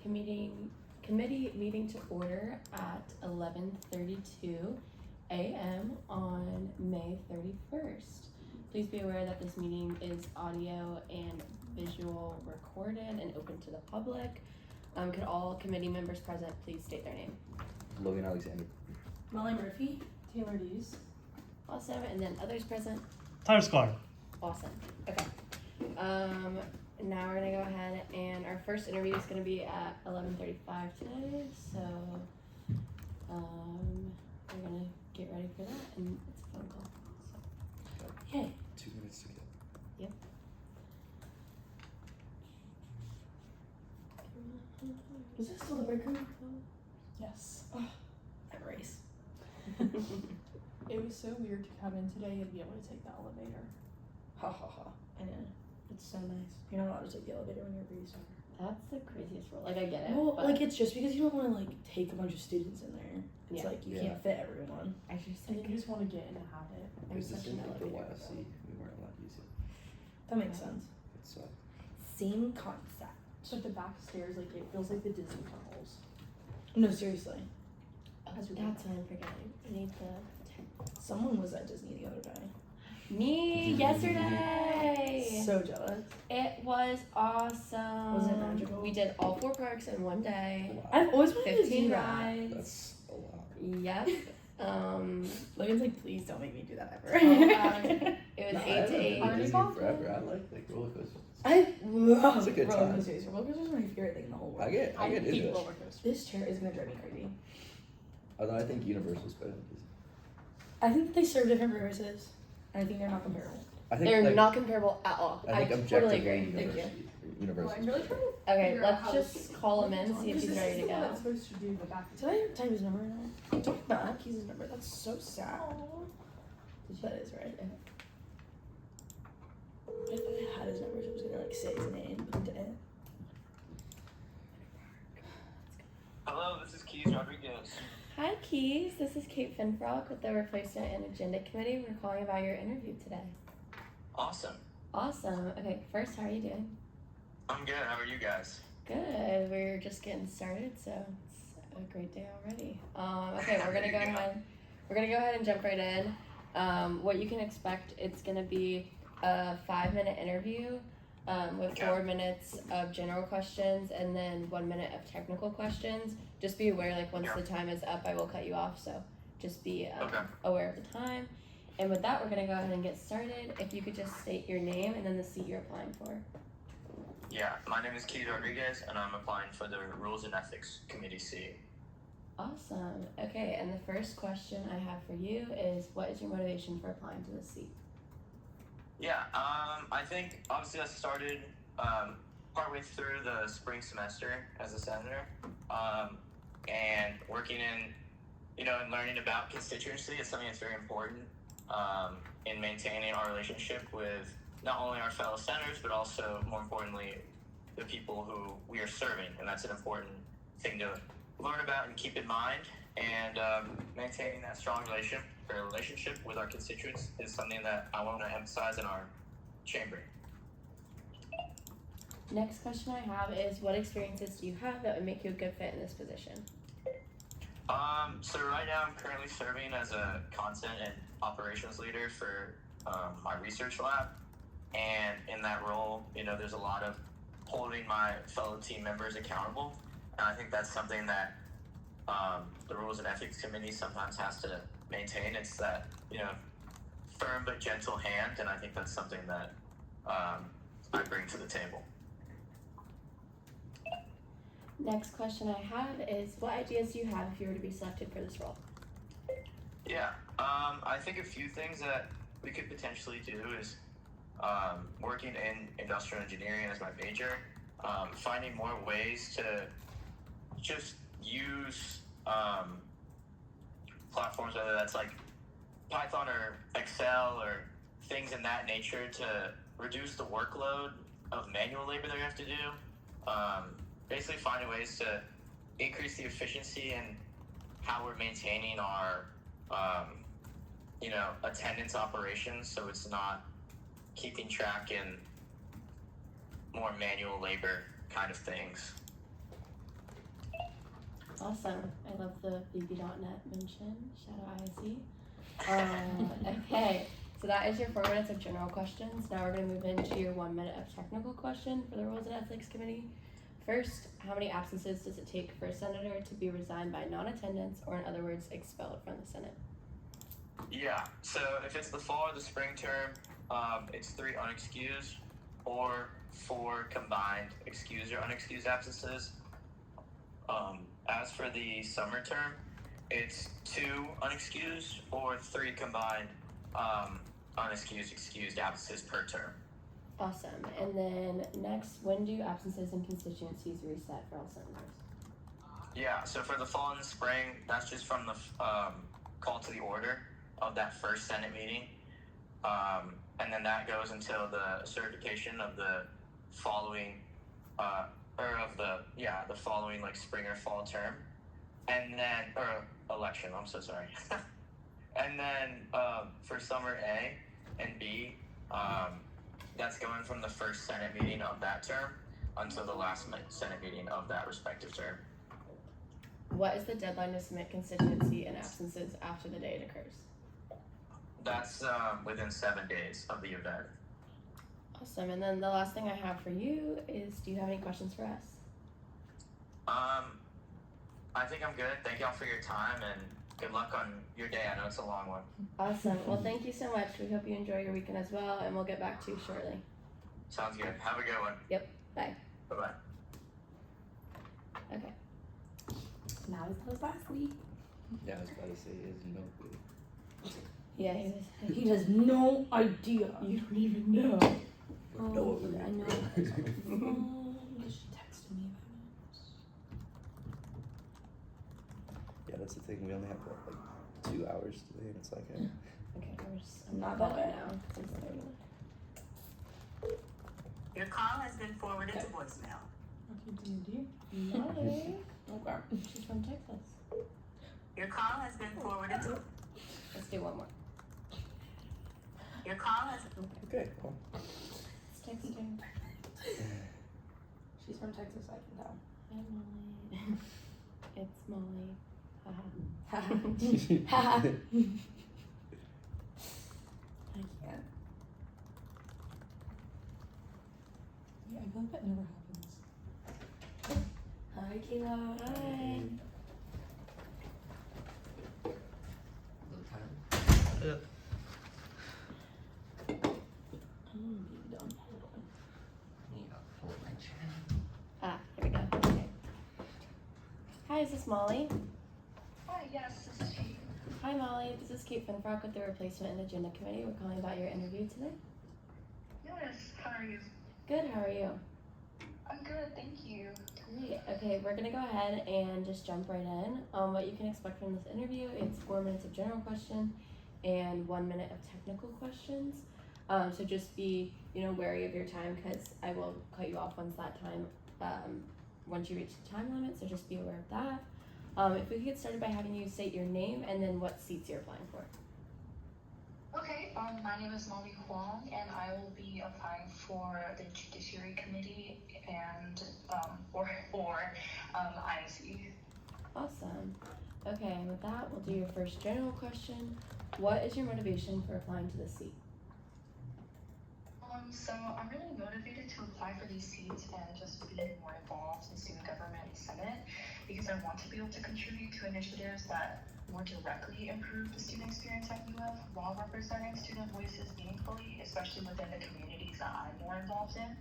committee meeting to order at 11:32 a.m. on May 31st. Please be aware that this meeting is audio and visual recorded and open to the public. Could all committee members present please state their name? Logan Alexander. Molly Murphy. Taylor Dees. Awesome, and then others present? Tyler Sklar. Awesome, okay. Now we're gonna go ahead and our first interview is gonna be at 11:35 today, so we're gonna get ready for that, and it's a phone call, so yay. 2 minutes to go. Yep. Is this still the break room? Yes. Oh, that race. It was so weird to come in today and be able to take the elevator. Ha ha ha. I know. It's so nice. You're not allowed to take the elevator when you're a breeze center. That's the craziest rule. Like, I get it. Well, but like, it's just because you don't want to, like, take a bunch of students in there. It's Yeah. like, you can't fit everyone. I just And think you just want to get in the habit. I'm It's the such same an thing for elevator YLC. girl. We weren't allowed to use it. That makes sense. It sucked. Same concept. But the back stairs, like, it feels like the Disney tunnels. No, seriously. Oh, that's what I'm forgetting. I need the Someone was at Disney the other day. Me yesterday. So jealous. It was awesome. Was it magical? We did all 4 parks in one day. Wow. I've always wanted to 15 do that. rides. That's a lot. Yep. Logan's like, please don't make me do that ever. It was Nah, 8 I to haven't been 8. to Disney forever. I like roller coasters. I love It's a good roller time. coasters. Roller coasters are my favorite thing in the whole world. I get into hate it. roller coasters. This chair is gonna drive me crazy. Although I think Universal's better than Disney. I think they serve different purposes, and I think they're not comparable. I think They're like, not comparable at all. I think totally objectively agree. Thank you. Universal's Well, I'm really better. trying to Okay, figure out let's how just this- call him in, see if he's This ready is to the one go. that's supposed to do the back. Did I type his number in? I took back his number. That's so sad. That is right. I thought I had his number, so I was gonna like say his name, but I didn't. Hello, this is Keys Rodriguez. Hi Keys, this is Kate Finfrock with the Replacement and Agenda Committee. We're calling about your interview today. Awesome. Awesome. Okay, first, how are you doing? I'm good. How are you guys? Good. We're just getting started, so it's a great day already. Okay, we're gonna go ahead. We're gonna go ahead and jump right in. What you can expect, it's gonna be a 5-minute interview with Okay. 4 minutes of general questions and then 1 minute of technical questions. Just be aware, like once Yeah. the time is up, I will cut you off. So just be Okay. aware of the time. And with that, we're gonna go ahead and get started. If you could just state your name and then the seat you're applying for. Yeah, my name is Keys Rodriguez, and I'm applying for the Rules and Ethics Committee C. Awesome. Okay, and the first question I have for you is, what is your motivation for applying to this seat? Yeah, I think obviously I started partway through the spring semester as a senator, and working in, and learning about constituency is something that's very important in maintaining our relationship with not only our fellow senators, but also, more importantly, the people who we are serving. And that's an important thing to learn about and keep in mind. And maintaining that strong relationship with our constituents is something that I want to emphasize in our chamber. Next question I have is, what experiences do you have that would make you a good fit in this position? So right now I'm currently serving as a content and operations leader for my research lab. And in that role, there's a lot of holding my fellow team members accountable. And I think that's something that the Rules and Ethics Committee sometimes has to maintain. It's that, firm but gentle hand. And I think that's something that I bring to the table. Next question I have is, what ideas do you have if you were to be selected for this role? Yeah, I think a few things that we could potentially do is working in industrial engineering as my major, finding more ways to just use platforms, whether that's like Python or Excel or things in that nature, to reduce the workload of manual labor that we have to do. Basically finding ways to increase the efficiency and how we're maintaining our attendance operations, so it's not keeping track in more manual labor kind of things. Awesome. I love the BB.net mention. Shout out ISC. Okay, so that is your 4 minutes of general questions. Now we're going to move into your 1 minute of technical question for the Rules and Ethics Committee. First, how many absences does it take for a senator to be resigned by non-attendance, or in other words, expelled from the Senate? Yeah, so if it's the fall or the spring term, it's 3 unexcused or 4 combined excused or unexcused absences. As for the summer term, it's 2 unexcused or 3 combined unexcused, excused absences per term. Awesome. And then next, when do absences and constituencies reset for all senators? Yeah, so for the fall and the spring, that's just from the call to the order of that first Senate meeting. And then that goes until the certification of the following, the following like spring or fall term. And then, or election, I'm so sorry. And then for summer A and B, that's going from the first Senate meeting of that term until the last Senate meeting of that respective term. What is the deadline to submit constituency and absences after the day it occurs? That's within 7 days of the event. Awesome. And then the last thing I have for you is, do you have any questions for us? I think I'm good. Thank y'all for your time and good luck on your day. I know it's a long one. Awesome. Well, thank you so much. We hope you enjoy your weekend as well, and we'll get back to you shortly. Sounds good. Have a good one. Yep. Bye. Bye-bye. Okay. Not as close last week. Yeah, I was about to say, is no good. Yeah, he was. He has no idea. You don't even know. Know what we I know. She texted me about Yeah, that's the thing. We only have like 2 hours today, and it's like, Okay, I'm not better going. now. It's 30. Your call has been forwarded to voicemail. it. Molly. Okay. She's from Texas. Your call has been forwarded to. Let's do one more. Your call has. okay, well, It's texting. She's from Texas, I can tell. Hi, Molly. It's Molly. Haha. Haha. I can't. Yeah, I feel like that never happens. Hi, Kayla. Hi. Ah, here we go. Okay. Hi, is this Molly? Hi, yes, this is she. Hi, Molly. This is Kate Finfrock with the Replacement and Agenda Committee. We're calling about your interview today. Yes, how are you? Good. How are you? I'm good, thank you. Great. Okay, we're gonna go ahead and just jump right in. What you can expect from this interview, it's 4 minutes of general question and 1 minute of technical questions. So just be, wary of your time, because I will cut you off once that time, once you reach the time limit. So just be aware of that. If we could get started by having you state your name and then what seats you're applying for. Okay, my name is Molly Huang, and I will be applying for the Judiciary Committee and for INC. Awesome. Okay, and with that, we'll do your first general question. What is your motivation for applying to this seat? So I'm really motivated to apply for these seats and just be more involved in student government and Senate, because I want to be able to contribute to initiatives that more directly improve the student experience at UF while representing student voices meaningfully, especially within the communities that I'm more involved in.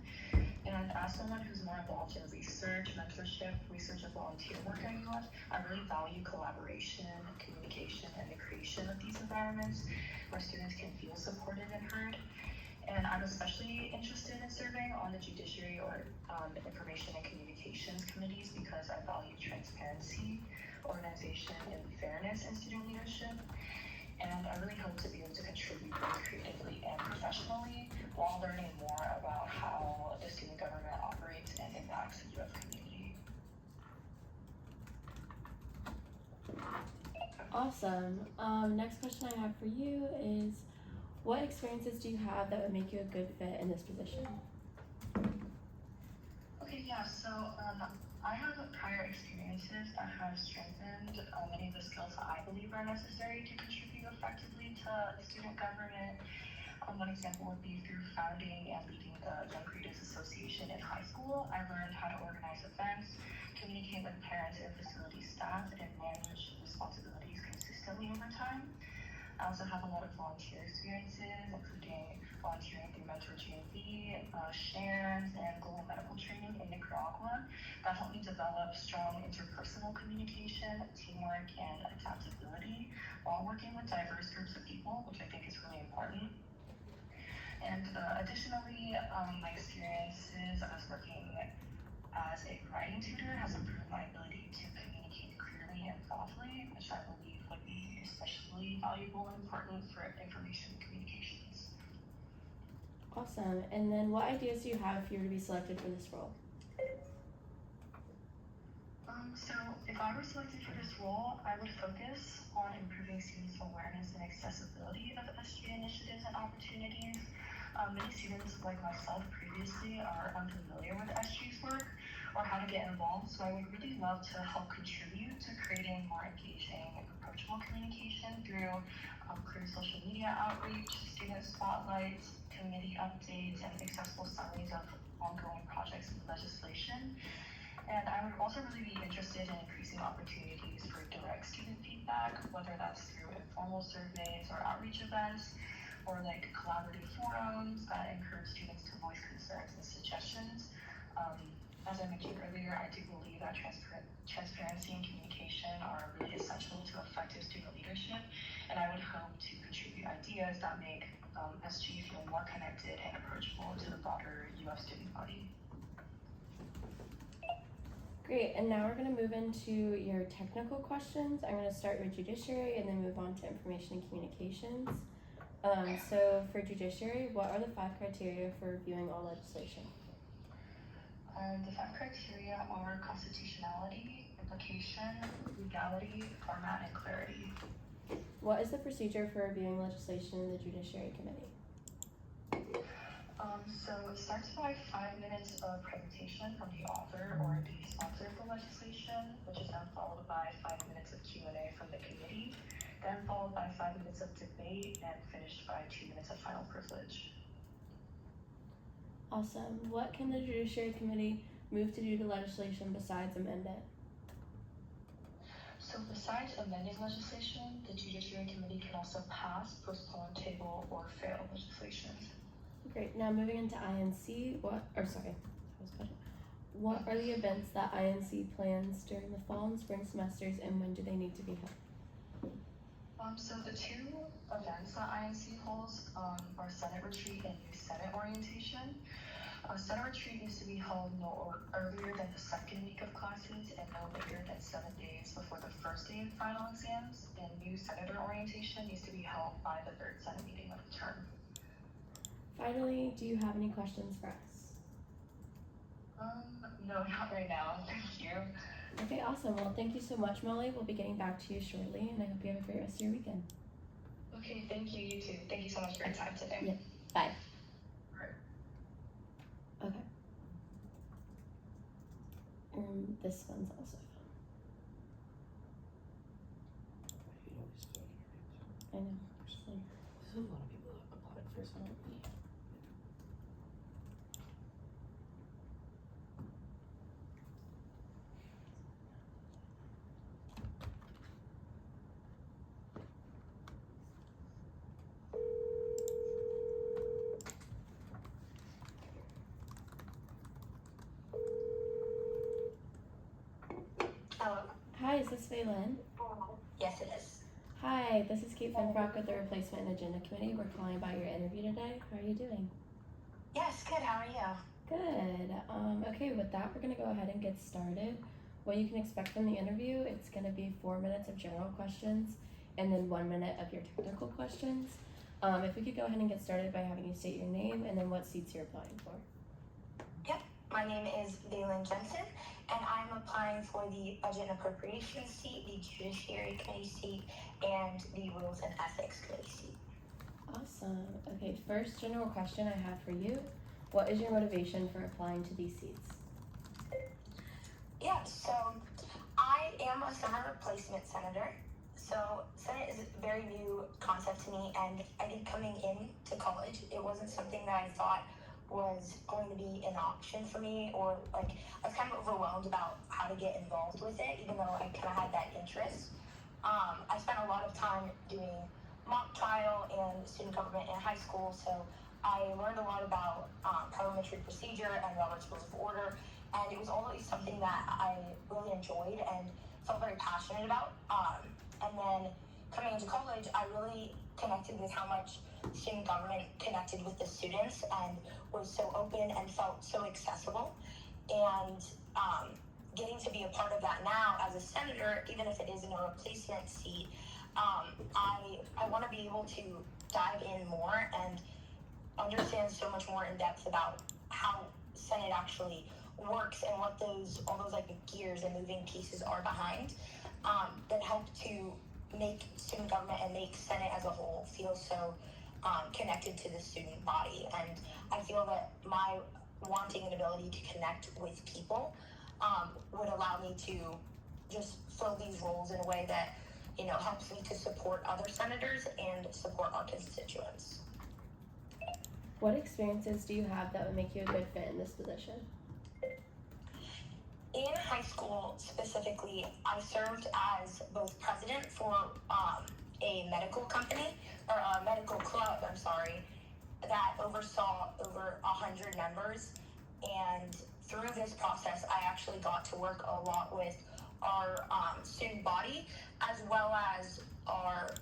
And as someone who's more involved in research, mentorship, research and volunteer work at UF, I really value collaboration, communication, and the creation of these environments where students can feel supported and heard. And I'm especially interested in serving on the Judiciary or Information and Communications committees, because I value transparency, organization, and fairness in student leadership. And I really hope to be able to contribute both creatively and professionally while learning more about how the student government operates and impacts the UF community. Awesome. Next question I have for you is, what experiences do you have that would make you a good fit in this position? Okay, yeah, so I have a prior experience experiences that have strengthened many of the skills that I believe are necessary to contribute effectively to student government. One example would be through founding and leading the Young Creatives Association in high school. I learned how to organize events, communicate with parents and facility staff, and manage responsibilities consistently over time. I also have a lot of volunteer experiences, including volunteering through Mentor GMV, SHANS, and global medical training in Nicaragua that helped me develop strong interpersonal communication, teamwork, and adaptability while working with diverse groups of people, which I think is really important. And additionally, my experiences as working as a writing tutor has improved my ability to communicate clearly and thoughtfully, which I believe would be especially valuable and important for information communications. Awesome. And then what ideas do you have if you were to be selected for this role? So if I were selected for this role, I would focus on improving students' awareness and accessibility of SG initiatives and opportunities. Many students, like myself previously, are unfamiliar with SG's work or how to get involved, so I would really love to help contribute to creating more engaging and approachable communication through clear social media outreach, student spotlights, committee updates, and accessible summaries of ongoing projects and legislation. And I would also really be interested in increasing opportunities for direct student feedback, whether that's through informal surveys or outreach events, or like collaborative forums that encourage students to voice concerns and suggestions. As I mentioned earlier, I do believe that transparency and communication are really essential to effective student leadership, and I would hope to contribute ideas that make SG feel more connected and approachable to the broader UF student body. Great, and now we're going to move into your technical questions. I'm going to start with Judiciary and then move on to Information and Communications. So for Judiciary, what are the 5 criteria for reviewing all legislation? The 5 criteria are constitutionality, implication, legality, format, and clarity. What is the procedure for reviewing legislation in the Judiciary Committee? So it starts by 5 minutes of presentation from the author or the sponsor of the legislation, which is then followed by 5 minutes of Q&A from the committee, then followed by 5 minutes of debate, and finished by 2 minutes of final privilege. Awesome. What can the Judiciary Committee move to do to legislation besides amend it? So besides amending legislation, the Judiciary Committee can also pass, postpone, table, or fail legislation. Great. Now moving into INC, what are the events that INC plans during the fall and spring semesters, and when do they need to be held? So the 2 events that INC holds are Senate Retreat and Youth Senate Orientation. Senate Retreat needs to be held no earlier than the 2nd week of classes and no later than 7 days before the 1st day of final exams, and Youth Senator Orientation needs to be held by the 3rd Senate meeting of the term. Finally, do you have any questions for us? No, not right now. Thank you. Okay, awesome. Well, thank you so much, Molly. We'll be getting back to you shortly, and I hope you have a great rest of your weekend. Okay, thank you. You too. Thank you so much for your time today. Yeah. Bye. Okay. This one's also fun. I hate all these phone interviews. I know. Same. There's a lot of people that applied for this one. Hello. Hi, is this Valen? Yes, it is. Hi, this is Kate Finfrock with the Replacement and Agenda Committee. We're calling about your interview today. How are you doing? Yes, good. How are you? Good. Okay, with that, we're going to go ahead and get started. What you can expect from the interview, it's going to be 4 minutes of general questions and then 1 minute of your technical questions. If we could go ahead and get started by having you state your name and then what seats you're applying for. Yep, my name is Valen Jensen, and I'm applying for the Budget and Appropriations seat, the Judiciary Committee seat, and the Rules and Ethics Committee seat. Awesome. Okay, first general question I have for you. What is your motivation for applying to these seats? Yeah, so I a summer placement senator. So Senate is a very new concept to me, and I think coming into college, it wasn't something that I thought was going to be an option for me, or like I was kind of overwhelmed about how to get involved with it, even though I kind of had that interest. I spent a lot of time doing mock trial and student government in high school, so I learned a lot about parliamentary procedure and Robert's Rules of Order, and it was always something that I really enjoyed and felt very passionate about. And then coming into college, I really connected with how much student government connected with the students and was so open and felt so accessible. And getting to be a part of that now as a senator, even if it is in a replacement seat, I want to be able to dive in more and understand so much more in depth about how Senate actually works and what all those like gears and moving pieces are behind that help to make student government and make Senate as a whole feel so connected to the student body. And I feel that my wanting an ability to connect with people would allow me to just fill these roles in a way that, you know, helps me to support other senators and support our constituents. What experiences do you have that would make you a good fit in this position? In high school specifically, I served as both president for a medical company, or a medical club, I'm sorry, that oversaw over 100 members. And through this process, I actually got to work a lot with our student body, as well as our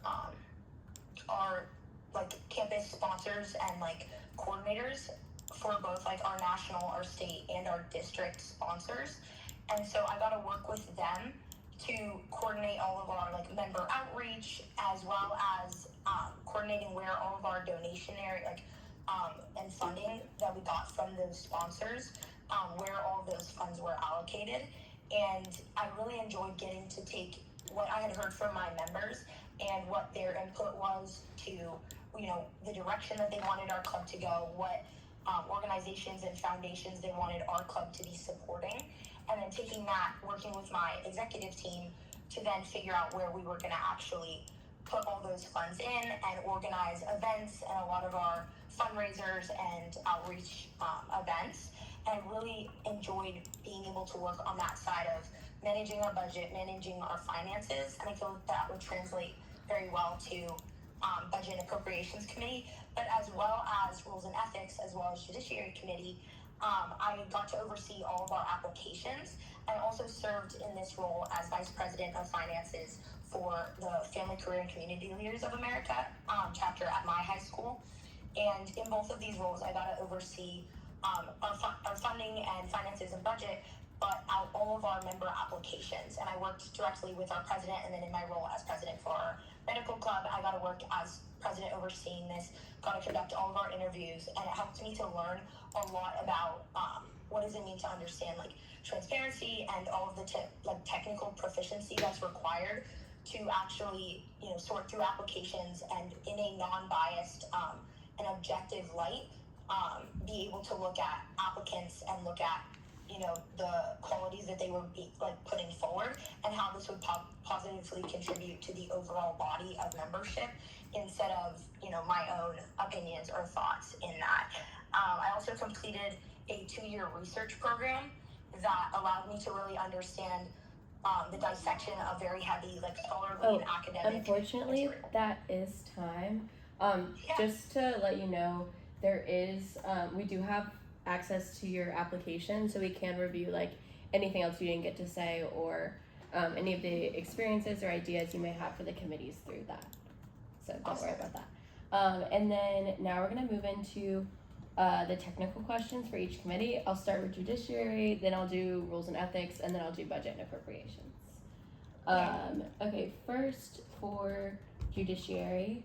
like campus sponsors and like coordinators for both like our national, our state, and our district sponsors. And so I got to work with them to coordinate all of our like member outreach, as well as coordinating where all of our donation area and funding that we got from those sponsors, where all of those funds were allocated. And I really enjoyed getting to take what I had heard from my members and what their input was to, you know, the direction that they wanted our club to go, what organizations and foundations they wanted our club to be supporting, and then taking that, working with my executive team to then figure out where we were going to actually put all those funds in and organize events and a lot of our fundraisers and outreach events. And I really enjoyed being able to work on that side of managing our budget, managing our finances, and I feel that would translate very well to Budget and Appropriations Committee, but as well as Rules and Ethics, as well as Judiciary Committee. I got to oversee all of our applications, and also served in this role as Vice President of Finances for the Family, Career, and Community Leaders of America chapter at my high school. And in both of these roles, I got to oversee our funding and finances and budget, but all of our member applications. And I worked directly with our president, and then in my role as president for our medical club, I got to work as president overseeing this, got to conduct all of our interviews, and it helped me to learn a lot about what does it mean to understand like transparency and all of the technical proficiency that's required to actually, you know, sort through applications and in a non-biased and objective light, be able to look at applicants and look at, you know, the qualities that they were putting forward and how this would positively contribute to the overall body of membership instead of, you know, my own opinions or thoughts in that. I also completed a 2-year research program that allowed me to really understand the dissection of very heavy, like scholarly and academic. Unfortunately, that is time. Just to let you know, there is, we do have access to your application, so we can review like anything else you didn't get to say, or any of the experiences or ideas you may have for the committees through that. So don't worry about that. And then now we're going to move into the technical questions for each committee. I'll start with Judiciary, then I'll do Rules and Ethics, and then I'll do Budget and Appropriations. Okay, first for Judiciary,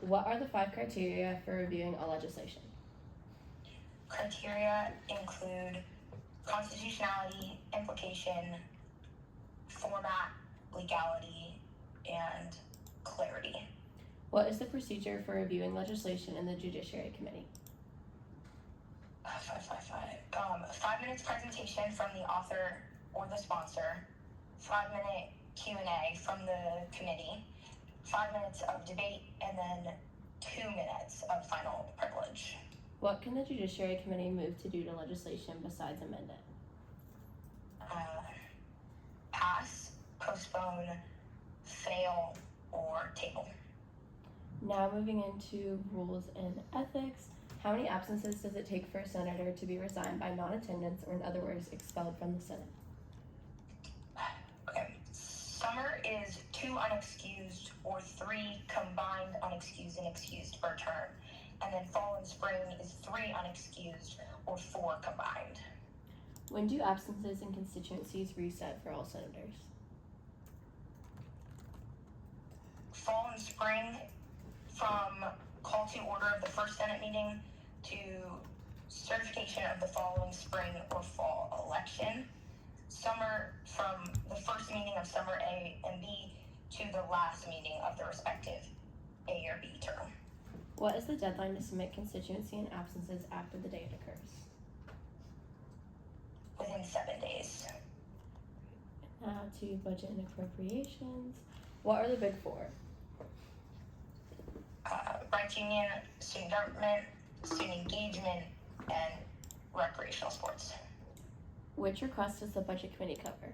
what are the 5 criteria for reviewing all legislation? Criteria include constitutionality, implication, format, legality, and clarity. What is the procedure for reviewing legislation in the Judiciary Committee? 5 minutes presentation from the author or the sponsor, 5-minute Q&A from the committee, 5 minutes of debate, and then 2 minutes of final privilege. What can the Judiciary Committee move to do to legislation besides amend it? Pass, postpone, fail, or table. Now moving into rules and ethics. How many absences does it take for a senator to be resigned by non-attendance, or in other words, expelled from the Senate? Okay. Summer is 2 unexcused or 3 combined unexcused and excused per term. And then fall and spring is 3 unexcused or 4 combined. When do absences and constituencies reset for all senators? Fall and spring from call to order of the first Senate meeting to certification of the following spring or fall election. Summer from the first meeting of summer A and B to the last meeting of the respective A or B term. What is the deadline to submit constituency and absences after the day it occurs? Within 7 days. Now to budget and appropriations. What are the big four? Rights union, student government, student engagement, and recreational sports. Which request does the budget committee cover?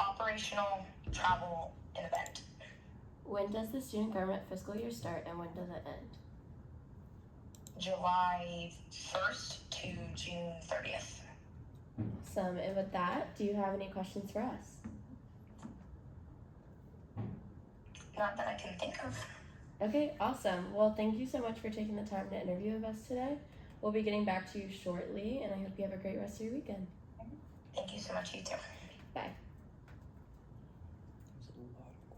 Operational, travel, and event. When does the student government fiscal year start and when does it end? July 1st to June 30th. Awesome. And with that, do you have any questions for us? Not that I can think of. Okay, awesome. Well, thank you so much for taking the time to interview with us today. We'll be getting back to you shortly, and I hope you have a great rest of your weekend. Thank you so much, you too. Bye. There's a lot of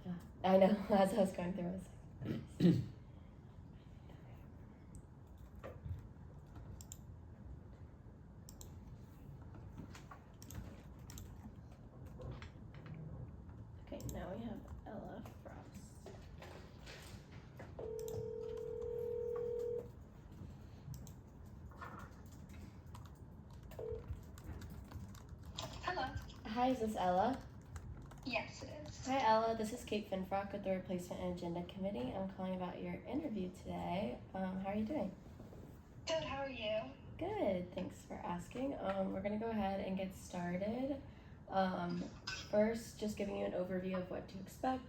questions. I know, as I was going through, I was like, okay, now we have Ella Frost. Hello. Hi, is this Ella? Yes, it is. Hi, Ella. This is Kate Finfrock with the Replacement and Agenda Committee. I'm calling about your interview today. How are you doing? Good, how are you? Good. Thanks for asking. We're gonna go ahead and get started. First, just giving you an overview of what to expect.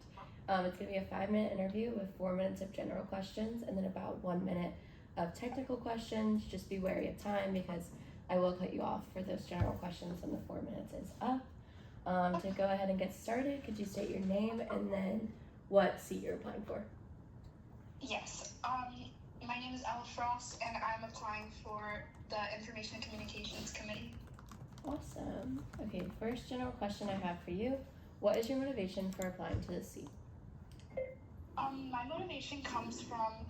It's gonna be a 5-minute interview with 4 minutes of general questions and then about 1 minute of technical questions. Just be wary of time because I will cut you off for those general questions when the 4 minutes is up. To go ahead and get started, could you state your name and then what seat you're applying for? Yes. My name is Ella Frost, and I'm applying for the Information and Communications Committee. Awesome. Okay, first general question I have for you. What is your motivation for applying to this seat? My motivation comes from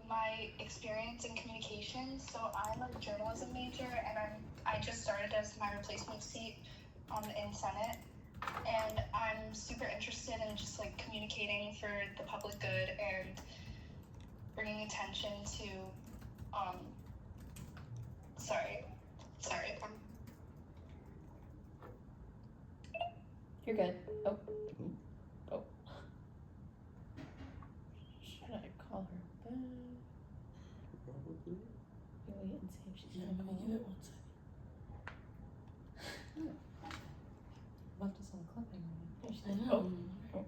my experience in communications. So I'm a journalism major, and I just started as my replacement seat in Senate, and I'm super interested in just like communicating for the public good and bringing attention to sorry. You're good. Oh. Should I call her back? Probably. You wait and see if she's Yeah, gonna let me call. give it 1 second. Left us on a cliffhanger. Here she I is. know. Oh, okay.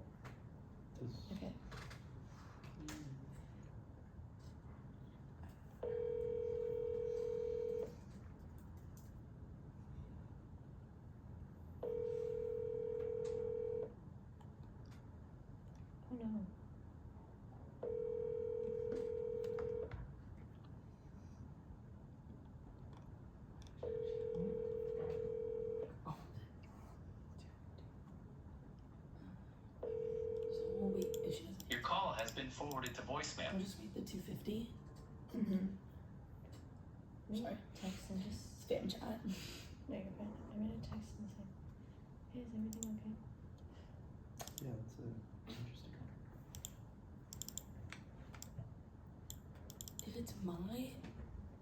Oh no. So we'll wait if she doesn't. Your call has been forwarded to voicemail. We'll just wait the 250. Mm-hmm. Sorry. Text and just. Spam chat. No, you're fine. I'm gonna text and say, hey, is everything okay? Yeah, that's interesting. If it's my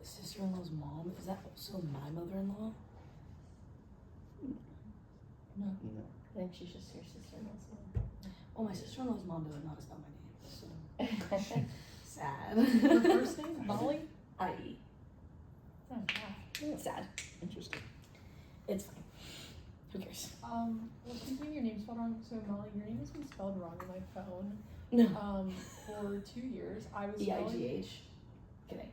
sister-in-law's mom, is that also my mother-in-law? I think she's just your sister-in-law's mom. Well, my sister-in-law's mom doesn't know how to spell my name, so sad. Her first name, Molly? I.E. Oh, wow. Sad. Interesting. It's fine. Who cares? Well, speaking of your name spelled wrong, so Molly, your name has been spelled wrong on my phone. No. For 2 years, I was E-I-G-H. Kidding.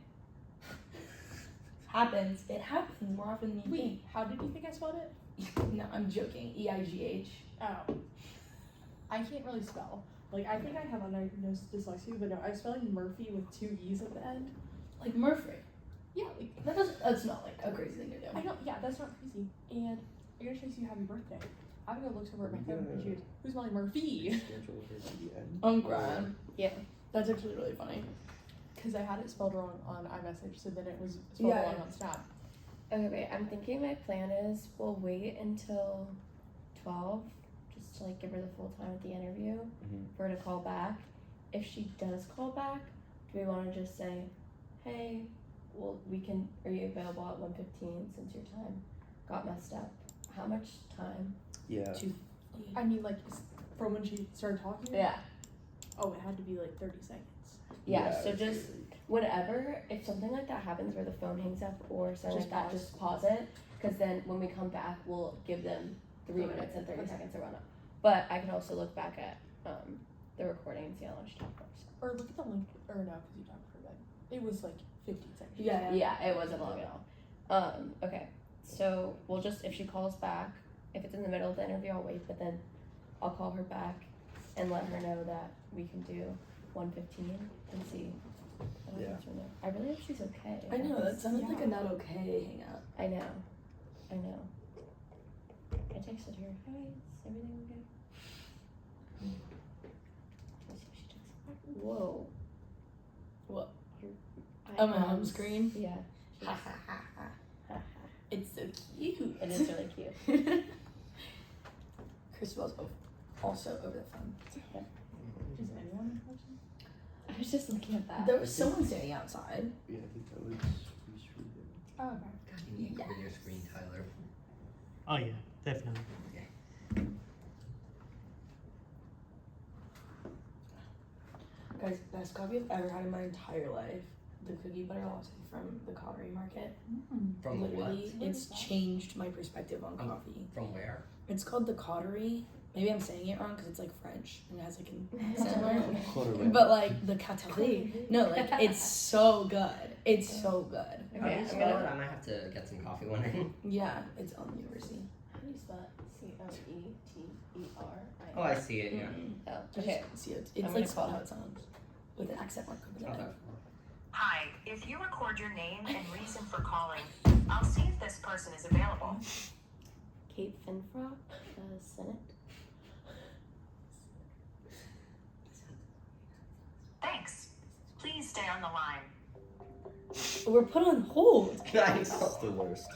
Happens. It happens more often than you Wait, how did you think I spelled it? think. No, I'm joking. E-I-G-H. Oh. I can't really spell. Like, I think I have undiagnosed dyslexia, but no, I'm spelling Murphy with 2 E's at the end. Like Murphy. Yeah, like, That's not like a crazy thing to do. I don't, yeah, that's not crazy. And I gotta chase you happy birthday. Abigail looks over at my phone and she goes, "Who's Molly Murphy?" Schedule her to the end. I'm crying. Yeah. That's actually really funny. Because I had it spelled wrong on iMessage, so then it was spelled Yeah, wrong yeah. on Snap. Okay, wait, I'm thinking my plan is we'll wait until 12, just to like give her the full time at the interview for her to call back. If she does call back, do we want to just say, hey, well, are you available at 1:15 since your time got messed up? How much time? Yeah. I mean, like, from when she started talking? Yeah. Oh, it had to be like 30 seconds. Yeah, so it's just very- whenever, if something like that happens where the phone hangs up or something Just like that, pause. just pause it. Because then when we come back, we'll give them 3 minutes and 30 seconds to run up. But I can also look back at the recording and see how long she talked for. So. Or look at the link, or no, because you talked for that. It was like 15 seconds. Yeah. Yeah, it wasn't long at all. Okay, so we'll just, if she calls back, if it's in the middle of the interview, I'll wait, but then I'll call her back and let her know that we can do 1:15 and see what happens from there. I really hope she's okay. I know, that sounded like a not okay hangout. I know. I texted her, hi, is everything okay? Let's see if she texts back. Whoa. What? I Oh, my home screen? Yeah. Ha ha ha ha. Ha ha. It's so cute. It is really cute. Christabel's also over the phone. Does anyone have questions? I was just looking at that. There was someone standing outside. Yeah, I think that was restricted. Oh, okay. God, you need to open your screen, Tyler. Oh yeah, definitely. Guys, best coffee I've ever had in my entire life. The cookie butter latte from the Cottery Market. From the what? Literally, it's changed my perspective on coffee. From where? It's called the Cottery. Maybe I'm saying it wrong because it's like French and it has like an accent on it. But like the Cottery. No, like it's so good. It's so good. How do Okay, you spell it? I might have to get some coffee one day. Yeah, it's on the university. How do you spell it? C-O-E-T-E-R-I. Oh, I see it, yeah. Oh, okay. See, it's I'm like gonna spelled call how it sounds with an accent mark over the Okay. end. Hi, if you record your name and reason for calling, I'll see if this person is available. Kate Finfrock, Senate. Thanks. Please stay on the line. We're put on hold. Nice. It's the worst.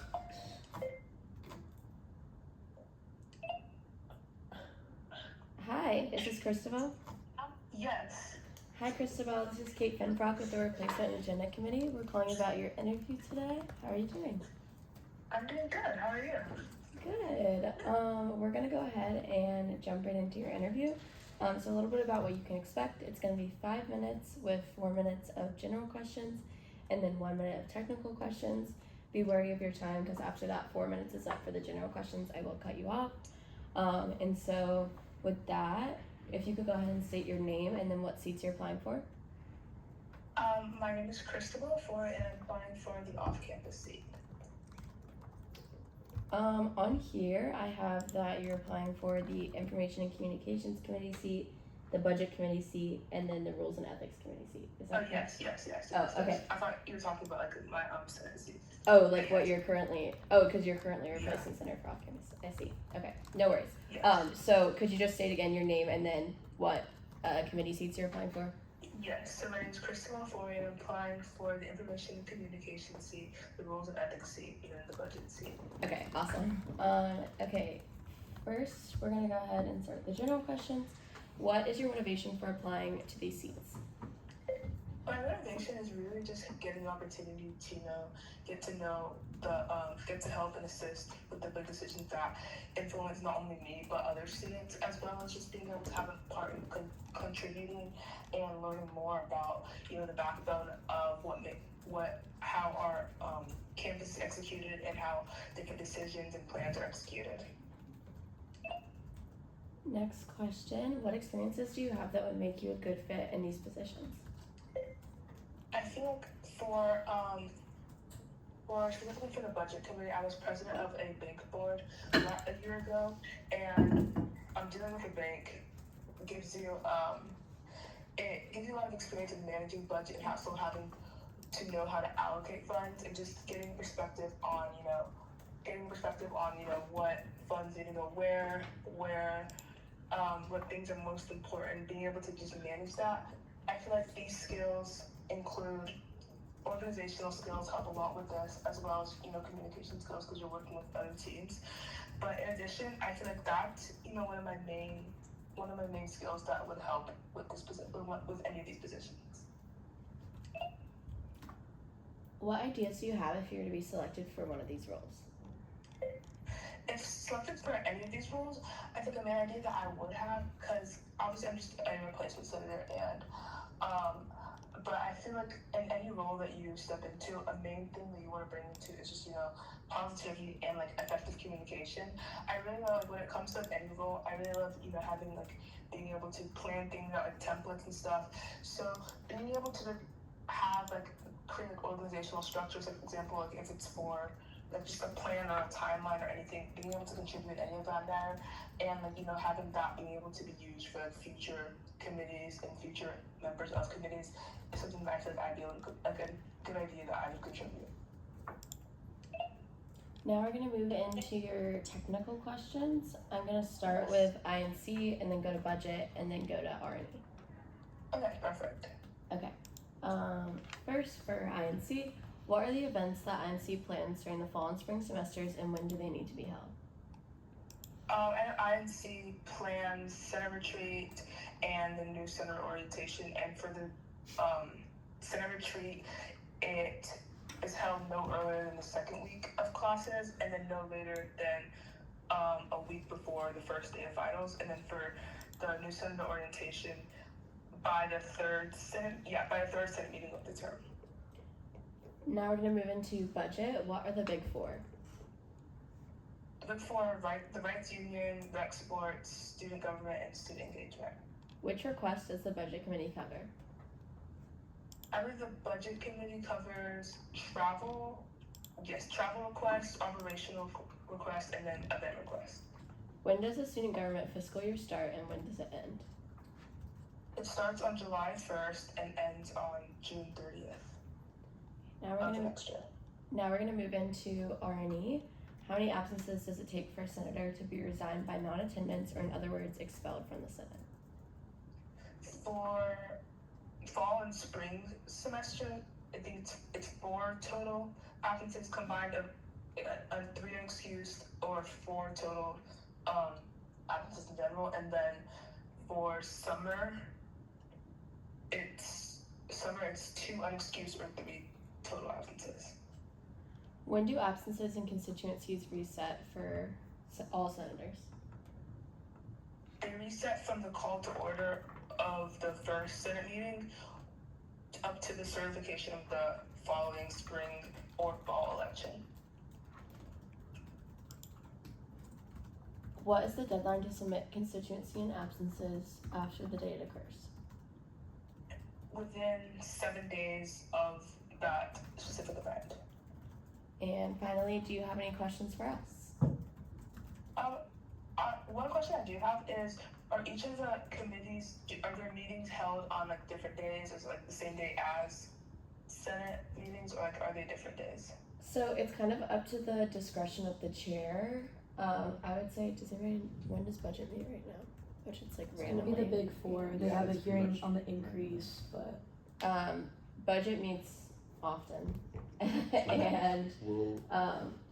Hi, is this Christabel? Yes. Hi, Christabel. This is Kate Finfrock with the Replacement Agenda Committee. We're calling about your interview today. How are you doing? I'm doing good. How are you? Good. We're gonna go ahead and jump right into your interview. So a little bit about what you can expect. It's gonna be 5 minutes with 4 minutes of general questions and then 1 minute of technical questions. Be wary of your time because after that 4 minutes is up for the general questions, I will cut you off. And so with that, if you could go ahead and state your name and then what seats you're applying for. My name is Christabel and I'm applying for the off-campus seat. On here, I have that you're applying for the Information and Communications Committee seat, the Budget Committee seat, and then the Rules and Ethics Committee seat. Is that correct? Yes. Oh, okay. I thought you were talking about like my Senate seat. Oh, like what you're currently, because you're currently replacing Senator for off-campus. I see. Okay, no worries. Yes. So could you just state again your name and then what committee seats you're applying for? Yes, so my name is Christabel and I'm applying for the Information and Communications seat, the Rules and Ethics seat, and the Budget seat. Okay, awesome. Okay, first we're gonna go ahead and start with the general questions. What is your motivation for applying to these seats? My motivation is really just getting the opportunity to get to help and assist with the big decisions that influence not only me but other students, as well as just being able to have a part in contributing and learning more about the backbone of how our campus is executed and how different decisions and plans are executed. Next question, what experiences do you have that would make you a good fit in these positions? I feel like specifically for the budget committee, I was president of a bank board a year ago, and dealing with a bank gives you a lot of experience in managing budget and also having to know how to allocate funds and just getting perspective on what funds need to go where, what things are most important, being able to just manage that. I feel like these skills include organizational skills, help a lot with this, as well as communication skills because you're working with other teams. But in addition, I feel like that's one of my main skills that would help with any of these positions. What ideas do you have if you were to be selected for one of these roles? If selected for any of these roles, I think the main idea that I would have, because obviously I'm just a replacement senator, but I feel like in any role that you step into, a main thing that you want to bring into is just positivity and effective communication. I really love when it comes to any role. I really love having being able to plan things out, templates and stuff. So being able to have create organizational structures, for example, if it's for just a plan or a timeline or anything, being able to contribute any of that there, and having that being able to be used for future committees and future members of committees is something that I feel like I'd be a good idea that I would contribute. Now we're going to move into your technical questions. I'm going to start with INC and then go to budget and then go to R&E. Okay, perfect. Okay. First for INC, what are the events that INC plans during the fall and spring semesters and when do they need to be held? And INC plans Senate Retreat and the new Senate orientation, and for the Senate Retreat, it is held no earlier than the second week of classes and then no later than a week before the first day of finals, and then for the new Senate orientation by the third Senate meeting of the term. Now we're going to move into budget. What are the big four? The big four are the Rights Union, Rec Sports, Student Government, and Student Engagement. Which request does the budget committee cover? I believe the budget committee covers travel requests, operational requests, and then event requests. When does the student government fiscal year start and when does it end? It starts on July 1st and ends on June 30th. Now we're going to move into R&E. How many absences does it take for a senator to be resigned by non-attendance, or in other words, expelled from the Senate? For fall and spring semester, I think it's 4 total absences combined of 3 unexcused or 4 total absences in general, and then for summer it's 2 unexcused or 3 total absences. When do absences and constituencies reset for all senators? They reset from the call to order of the first Senate meeting up to the certification of the following spring or fall election. What is the deadline to submit constituency and absences after the date occurs? Within 7 days of that specific event. And finally, do you have any questions for us? One question I do have is, are each of the committees, are their meetings held on different days? Is it the same day as Senate meetings, or are they different days? So it's kind of up to the discretion of the chair. I would say, when does budget meet right now? Budget's randomly. It's gonna be the big four. They have a hearing on the increase, but budget meets often. And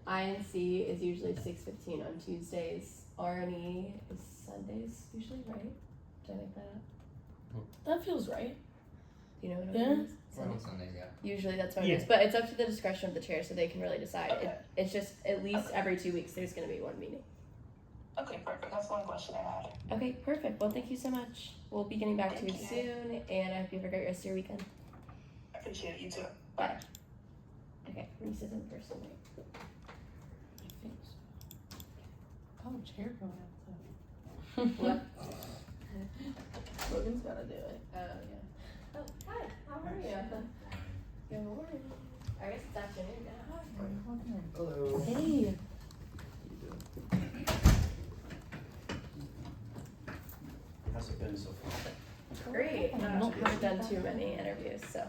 INC is usually 6:15 on Tuesdays. R&E is Sundays usually, right? Did I make that up? that feels right. You know what Yeah. it is? Or on Sundays, yeah. Usually that's what it Yeah. is, but it's up to the discretion of the chair, so they can really decide. Okay. It's just at least every 2 weeks there's going to be one meeting. Okay, perfect. That's one question I had. Okay, perfect. Well, thank you so much. We'll be getting back to you Thank you. soon, and I hope you have a great rest of your weekend. I appreciate it. You too. Bye. Okay, Reese is in person, right? I think so. Oh, chair going out. What? Logan's gotta do it. Oh, yeah. Oh, hi. How are you? Good morning. I guess it's afternoon now. Hello. Hey. How's it been so far? Great. I haven't done too many interviews, so.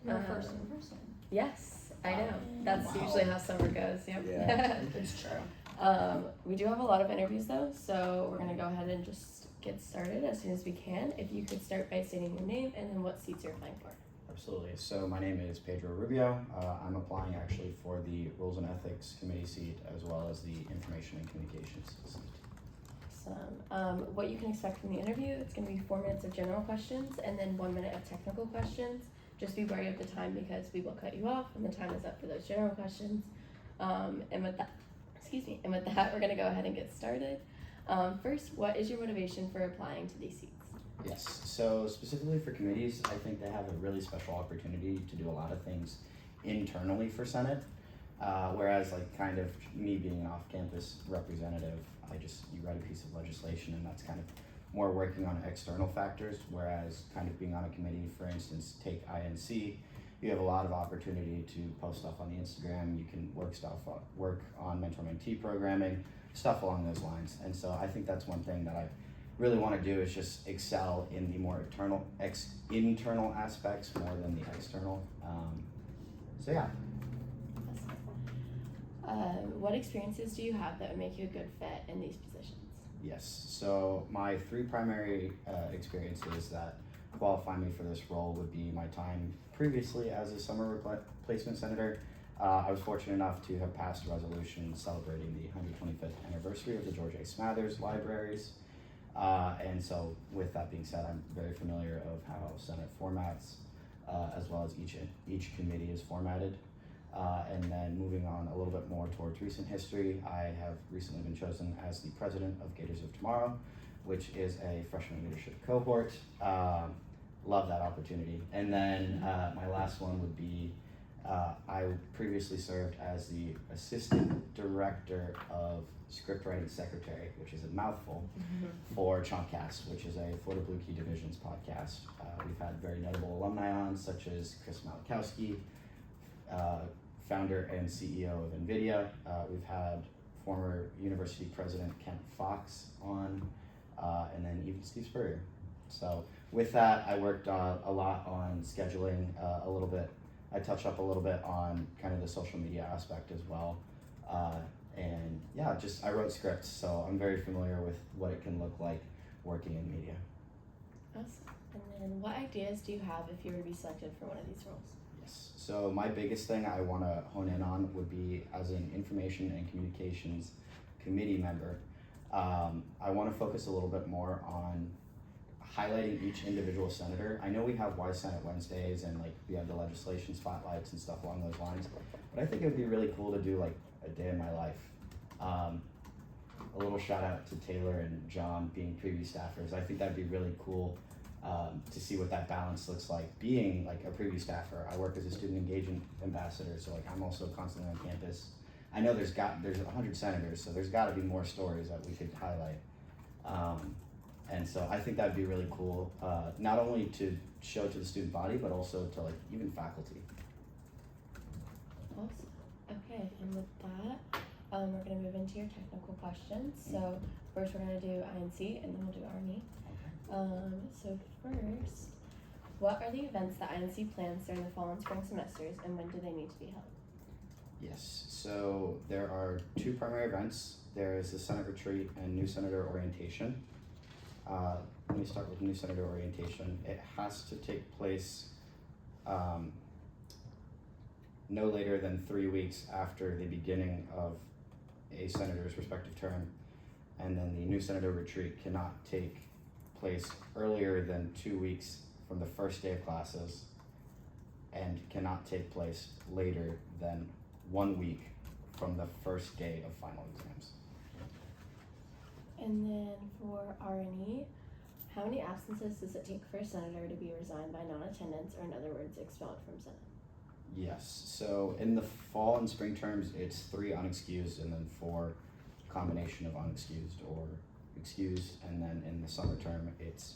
You're first in person. Yes, I know. That's usually how summer goes. Yep. Yeah. It's true. We do have a lot of interviews though, so we're gonna go ahead and just get started as soon as we can. If you could start by stating your name and then what seats you're applying for. Absolutely. So my name is Pedro Rubio. I'm applying actually for the Rules and Ethics Committee seat as well as the Information and Communications seat. Awesome. What you can expect from the interview, it's gonna be 4 minutes of general questions and then 1 minute of technical questions. Just be wary of the time because we will cut you off when the time is up for those general questions. And with that, we're gonna go ahead and get started. First, what is your motivation for applying to these seats? Yes. So specifically for committees, I think they have a really special opportunity to do a lot of things internally for Senate. Whereas like kind of me being an off-campus representative, you write a piece of legislation and that's kind of more working on external factors, whereas kind of being on a committee, for instance, take INC, you have a lot of opportunity to post stuff on the Instagram, you can work on mentor-mentee programming, stuff along those lines. And so I think that's one thing that I really want to do is just excel in the more internal aspects more than the external. So yeah. What experiences do you have that would make you a good fit in these positions? Yes, so my 3 primary experiences that qualify me for this role would be my time previously as a summer replacement senator. I was fortunate enough to have passed a resolution celebrating the 125th anniversary of the George A. Smathers Libraries. And so with that being said, I'm very familiar of how Senate formats, as well as each committee is formatted. And then moving on a little bit more towards recent history, I have recently been chosen as the president of Gators of Tomorrow, which is a freshman leadership cohort. Love that opportunity. And then my last one would be, I previously served as the assistant director of script writing secretary, which is a mouthful, for Chunkcast, which is a Florida Blue Key Divisions podcast. We've had very notable alumni on, such as Chris Malachowski, founder and CEO of NVIDIA. We've had former university president Kent Fox on, and then even Steve Spurrier. So with that, I worked a lot on scheduling a little bit. I touched up a little bit on kind of the social media aspect as well. And yeah, I wrote scripts, so I'm very familiar with what it can look like working in media. Awesome. And then what ideas do you have if you were to be selected for one of these roles? Yes, so my biggest thing I want to hone in on would be as an Information and Communications Committee member, I want to focus a little bit more on highlighting each individual senator. I know we have Why Senate Wednesdays and like we have the legislation spotlights and stuff along those lines, but I think it would be really cool to do like a day in my life. A little shout out to Taylor and John being preview staffers. I think that'd be really cool to see what that balance looks like. Being like a preview staffer, I work as a student engagement ambassador, so like I'm also constantly on campus. I know there's 100 senators, so there's got to be more stories that we could highlight. And so I think that'd be really cool, not only to show to the student body, but also to like even faculty. Awesome. Okay, and with that, we're going to move into your technical questions. So first we're going to do INC and then we'll do Army. So first, what are the events that INC plans during the fall and spring semesters and when do they need to be held? Yes, so there are 2 primary events. There is the Senate Retreat and New Senator Orientation. Let me start with New Senator Orientation. It has to take place no later than 3 weeks after the beginning of a senator's respective term, and then the New Senator Retreat cannot take place earlier than 2 weeks from the first day of classes and cannot take place later than 1 week from the first day of final exams. And then for RNE, how many absences does it take for a senator to be resigned by non-attendance, or in other words, expelled from Senate? Yes, so in the fall and spring terms, it's 3 unexcused and then 4 combination of unexcused or excused, and then in the summer term, it's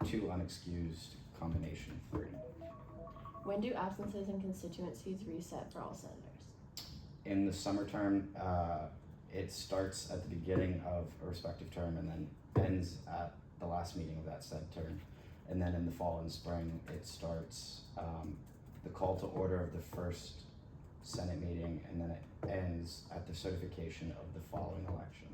2 unexcused, combination 3. When do absences and constituencies reset for all senators? In the summer term, it starts at the beginning of a respective term and then ends at the last meeting of that said term. And then in the fall and spring, it starts the call to order of the first Senate meeting, and then it ends at the certification of the following election.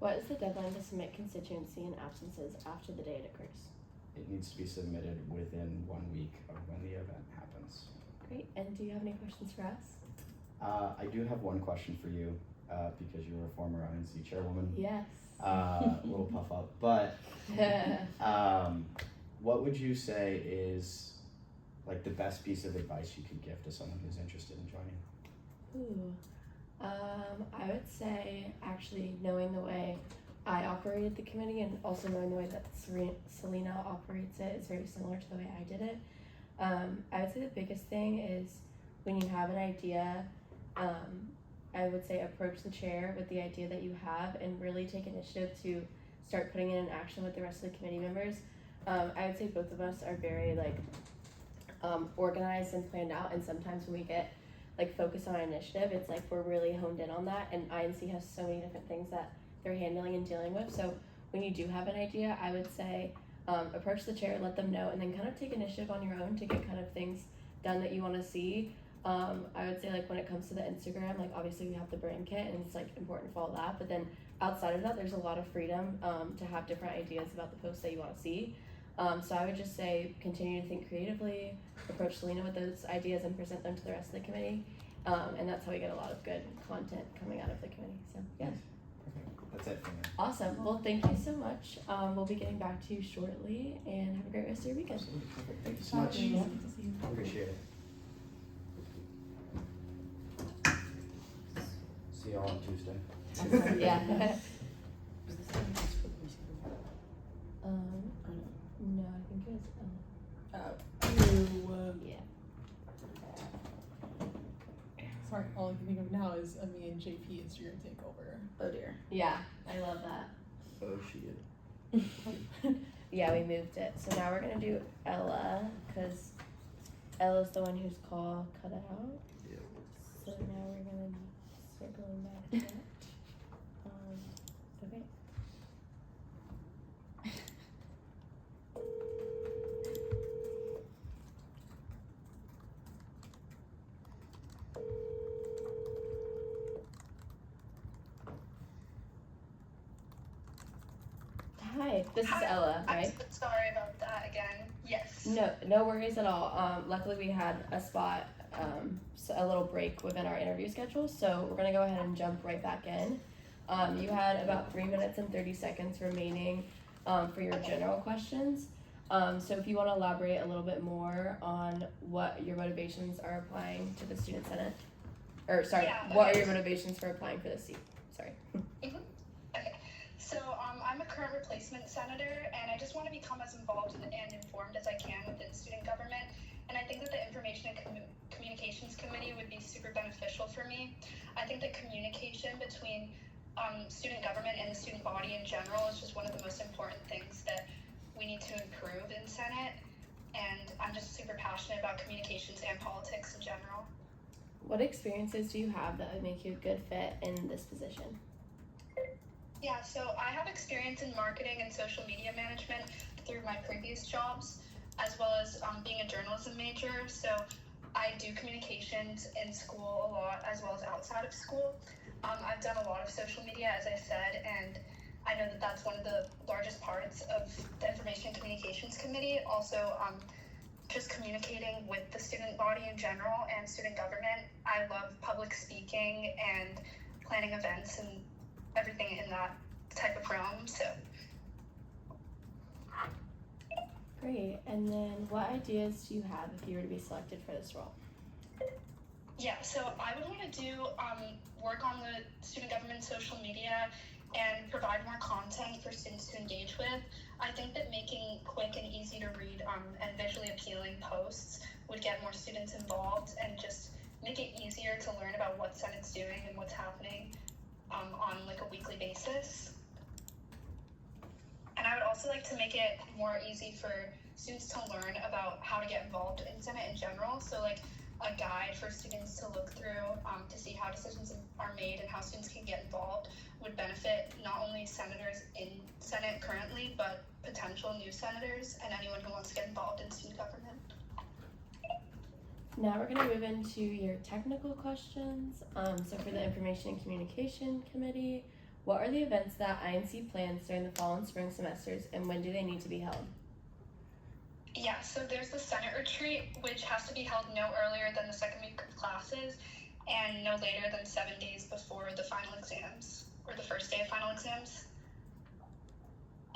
What is the deadline to submit constituency and absences after the day it occurs? It needs to be submitted within 1 week of when the event happens. Great, and do you have any questions for us? I do have one question for you, because you were a former INC chairwoman. Yes. A little puff up, but what would you say is like the best piece of advice you could give to someone who's interested in joining? Ooh, I would say actually knowing the way I operated the committee and also knowing the way that Selena operates it is very similar to the way I did it. I would say the biggest thing is when you have an idea, I would say approach the chair with the idea that you have and really take initiative to start putting it in action with the rest of the committee members. I would say both of us are very organized and planned out, and sometimes when we get focused on initiative, it's we're really honed in on that, and INC has so many different things that they're handling and dealing with. So when you do have an idea, I would say approach the chair, let them know, and then kind of take initiative on your own to get kind of things done that you want to see. I would say when it comes to the Instagram, obviously we have the brand kit and it's important to follow that, but then outside of that there's a lot of freedom to have different ideas about the posts that you want to see. So I would just say continue to think creatively, approach Selena with those ideas and present them to the rest of the committee, and that's how we get a lot of good content coming out of the committee. So yeah. Perfect. That's it for me. Awesome. Well, thank you so much. We'll be getting back to you shortly, and have a great rest of your weekend. Absolutely. Perfect. Thank you so much. Yeah. Appreciate it. See y'all on Tuesday. Yeah. No, I think it was yeah. Sorry, all I can think of now is me and JP Instagram takeover. Oh dear. Yeah, I love that. Oh shit. Yeah, we moved it. So now we're gonna do Ella, because Ella's the one whose call cut out. Yeah. So now we're gonna circle back to that. Okay. Hi, this is Ella, right? I'm so sorry about that again. Yes. No worries at all. Luckily we had a spot, a little break within our interview schedule, so we're gonna go ahead and jump right back in. You had about 3 minutes and 30 seconds remaining for your general questions. So if you want to elaborate a little bit more on what your motivations are applying to the Student Senate, or sorry, what are your motivations for applying for this seat? Sorry. Okay. So I'm a current replacement senator, and I just want to become as involved and informed as I can within student government. And I think that the Information and Communications Committee would be super beneficial for me. I think the communication between student government and the student body in general is just one of the most important things that we need to improve in Senate. And I'm just super passionate about communications and politics in general. What experiences do you have that would make you a good fit in this position? Yeah, so I have experience in marketing and social media management through my previous jobs, as well as being a journalism major. So I do communications in school a lot, as well as outside of school. I've done a lot of social media, as I said, and I know that that's one of the largest parts of the Information and Communications Committee. Also, just communicating with the student body in general and student government. I love public speaking and planning events and everything in that type of realm. So Great. And then what ideas do you have if you were to be selected for this role? Yeah, so I would want to do work on the student government social media and provide more content for students to engage with. I think that making quick and easy to read and visually appealing posts would get more students involved and just make it easier to learn about what Senate's doing and what's happening on like a weekly basis. And I would also like to make it more easy for students to learn about how to get involved in Senate in general. So like a guide for students to look through to see how decisions are made and how students can get involved would benefit not only senators in Senate currently, but potential new senators and anyone who wants to get involved in student government. Now we're going to move into your technical questions. So for the Information and Communication Committee, what are the events that INC plans during the fall and spring semesters, and when do they need to be held? Yeah, so there's the Senate retreat, which has to be held no earlier than the second week of classes and no later than 7 days before the final exams, or the first day of final exams.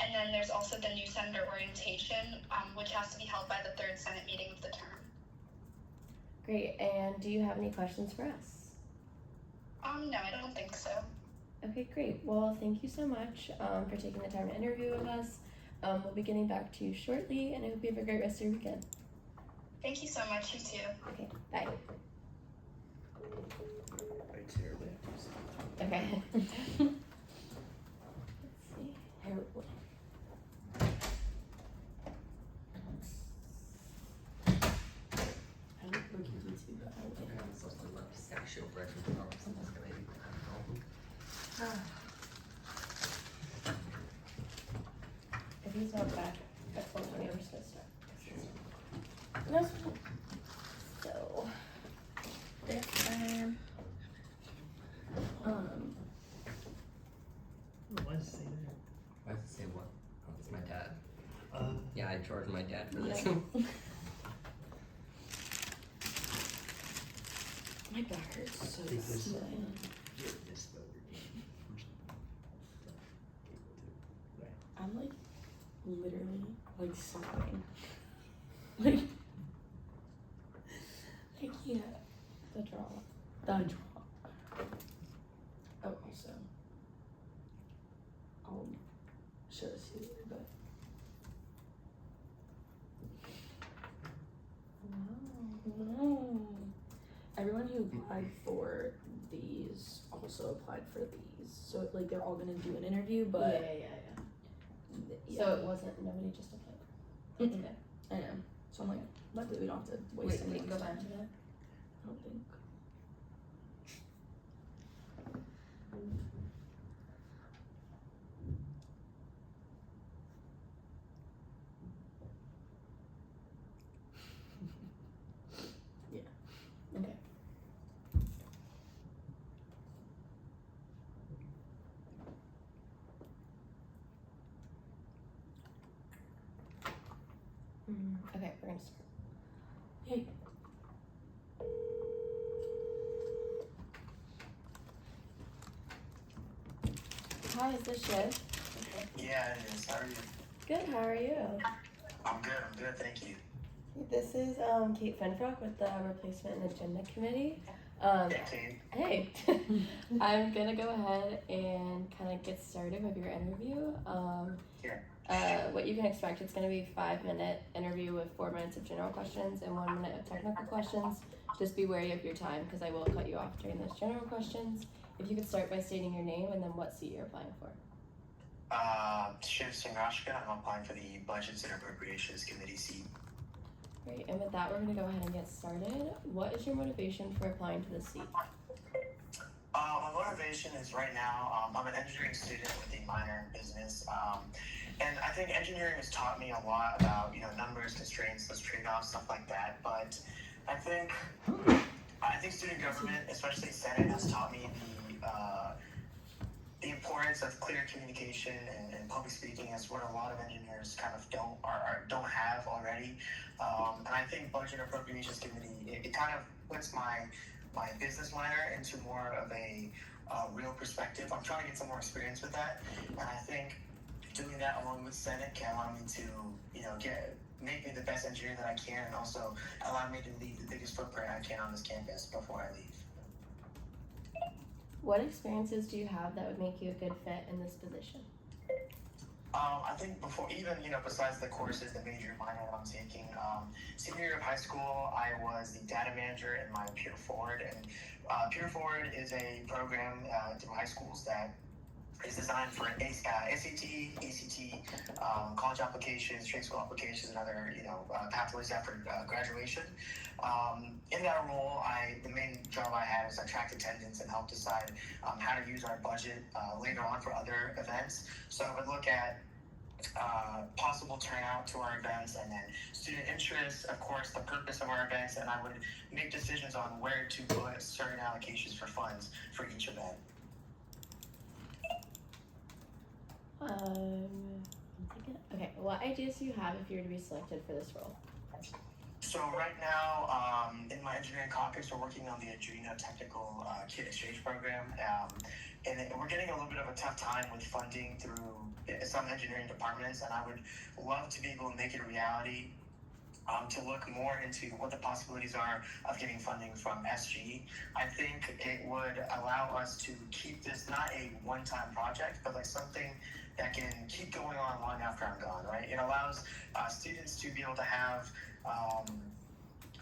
And then there's also the new senator orientation, which has to be held by the third Senate meeting of the term. Great, and do you have any questions for us? No, I don't think so. Okay, great. Well, thank you so much for taking the time to interview with us. We'll be getting back to you shortly, and I hope you have a great rest of your weekend. Thank you so much, you too. Okay, bye. I terribly have to use it. Okay. Let's see. I don't look at YouTube, but I will. I'm supposed to look sexual breakfast hours. That's gonna be If he's not back at 4:20, we're just gonna start. That's So, this time, What does it say there? Why does it say what? Oh, it's my dad. Uh, Yeah, I charged my dad for this. my back hurts so Take this. bad. get this over. I'm like literally like sobbing. Like I can't. the draw. The draw. Oh, also, I'll show this to you later, but wow. Everyone who applied for these also applied for these, so like they're all gonna do an interview, but Yeah. So it wasn't, nobody just applied. That's good. I know. So I'm like, luckily we don't have to waste Wait, anyone's go time. back to that. I don't think. Okay. Okay, we're gonna start. Hey. Hi, is this Shiv? Yeah, it is. How are you? Good, how are you? I'm good, thank you. This is Kate Finfrock with the Replacement and Agenda Committee. Hey, I'm gonna go ahead and kind of get started with your interview. What you can expect, it's gonna be a 5-minute interview with 4 minutes of general questions and 1 minute of technical questions. Just be wary of your time because I will cut you off during those general questions. If you could start by stating your name and then what seat you're applying for. Shiv Singrashka, I'm applying for the Budgets and Appropriations Committee seat. Great, and with that, we're gonna go ahead and get started. What is your motivation for applying to this seat? My motivation is right now, I'm an engineering student with a minor in business, and I think engineering has taught me a lot about, numbers, constraints, those trade-offs, stuff like that, but I think student government, especially Senate, has taught me the importance of clear communication and public speaking is what a lot of engineers kind of don't have already. And I think Budget and Appropriations Committee, it kind of puts my business minor into more of a real perspective. I'm trying to get some more experience with that, and I think doing that along with Senate can allow me to, make me the best engineer that I can, and also allow me to leave the biggest footprint I can on this campus before I leave. What experiences do you have that would make you a good fit in this position? I think before even, besides the courses, the major and minor that I'm taking, senior year of high school, I was the data manager in my Peer Forward, and Peer Forward is a program through high schools that is designed for SAT, ACT, college applications, trade school applications, and other, pathways after graduation. In that role, the main job I had was I tracked attendance and helped decide how to use our budget later on for other events. So I would look at possible turnout to our events, and then student interest, of course, the purpose of our events, and I would make decisions on where to put certain allocations for funds for each event. Okay, what ideas do you have if you were to be selected for this role? So right now, in my engineering caucus, we're working on the Adreno Technical Kit Exchange Program, and we're getting a little bit of a tough time with funding through some engineering departments, and I would love to be able to make it a reality, to look more into what the possibilities are of getting funding from SG. I think it would allow us to keep this not a one-time project, but like something that can keep going on long after I'm gone, right? It allows students to be able to have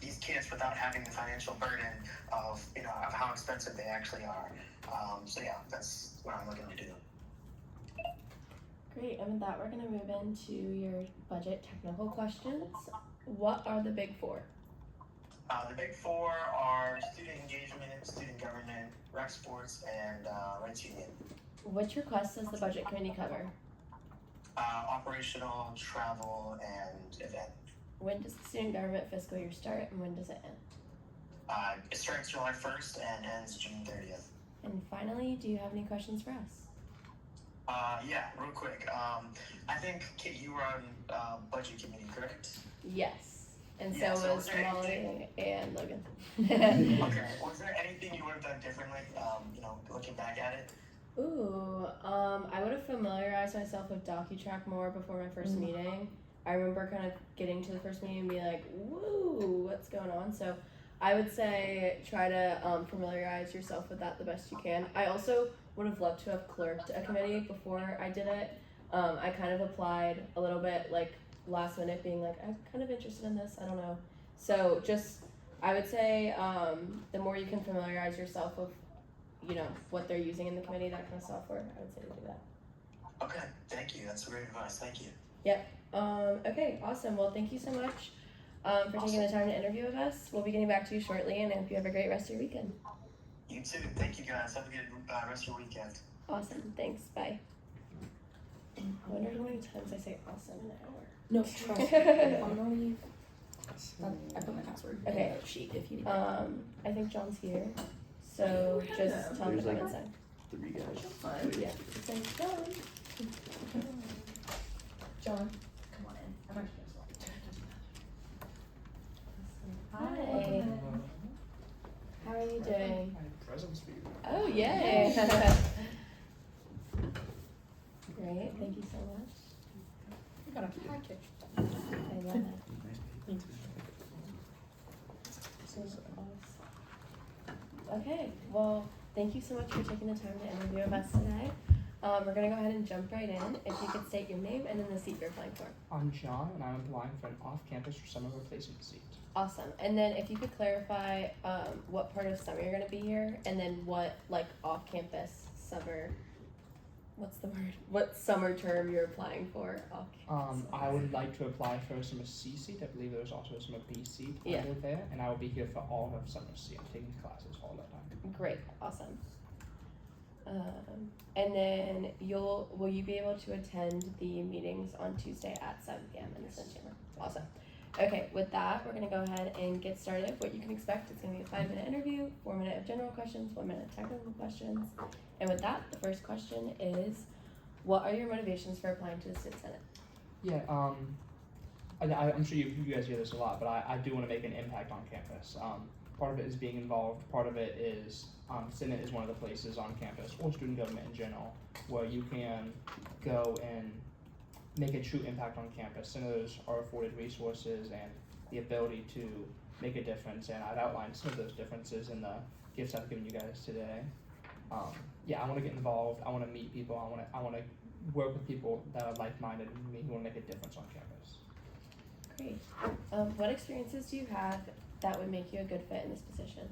these kits without having the financial burden of of how expensive they actually are. So yeah, that's what I'm looking to do. Great, and with that, we're gonna move into your budget technical questions. What are the big four? The big four are student engagement, student government, rec sports, and rights union. Which requests does the budget committee cover? Operational, travel, and event. When does the student government fiscal year start and when does it end? It starts July 1st and ends June 30th. And finally, do you have any questions for us? Yeah, real quick. I think, Kate, you were on budget committee, correct? Yes, and Yeah, so so was was there Molly and Logan. Okay. Was there anything you would have done differently, looking back at it? Ooh, I would have familiarized myself with DocuTrack more before my first meeting. I remember kind of getting to the first meeting and be like, woo, what's going on? So I would say try to familiarize yourself with that the best you can. I also would have loved to have clerked a committee before I did it. I kind of applied a little bit like last minute being like, I'm kind of interested in this, I don't know. So just, I would say the more you can familiarize yourself with, what they're using in the committee, that kind of software, I would say to do that. Okay, thank you. That's great advice. Thank you. Yep. Okay, awesome. Well, thank you so much for taking the time to interview with us. We'll be getting back to you shortly, and I hope you have a great rest of your weekend. You too. Thank you, guys. Have a good rest of your weekend. Awesome. Thanks. Bye. I wonder how many times I say awesome in an hour. No, trust me. I'm gonna leave. I put my password Okay. in the sheet if you need it. I think John's here, so just tell him to There's come like- inside. 3 guys. Fine. Yeah. Say John. John, come on in. I'm actually gonna swap. Hi. How are you doing? Presents for you. Oh, yay. Great. Thank you so much. We got a package. I love it. Okay, well, thank you so much for taking the time to interview with us today. We're gonna go ahead and jump right in. If you could state your name and then the seat you're applying for. I'm John, and I'm applying for an off-campus or summer replacement seat. Awesome. And then if you could clarify what part of summer you're gonna be here, and then what off-campus summer. What's the word? What summer term you're applying for off-campus? I would like to apply for a summer C seat. I believe there's also a summer B seat under there, and I will be here for all of summer C. I'm taking classes all that time. Great, awesome. And then will you be able to attend the meetings on Tuesday at 7 p.m. in the Senate Chamber? Awesome. Okay, with that, we're gonna go ahead and get started. What you can expect, it's gonna be a 5-minute interview, 4 minute of general questions, 1 minute of technical questions. And with that, the first question is, what are your motivations for applying to the Student Senate? Yeah, I'm sure you guys hear this a lot, but I do want to make an impact on campus. Part of it is being involved, part of it is, Senate is one of the places on campus, or student government in general, where you can go and make a true impact on campus. Senators are afforded resources and the ability to make a difference, and I've outlined some of those differences in the gifts I've given you guys today. I want to get involved. I want to meet people. I want to work with people that are like-minded with me who want to make a difference on campus. Great. What experiences do you have that would make you a good fit in this position?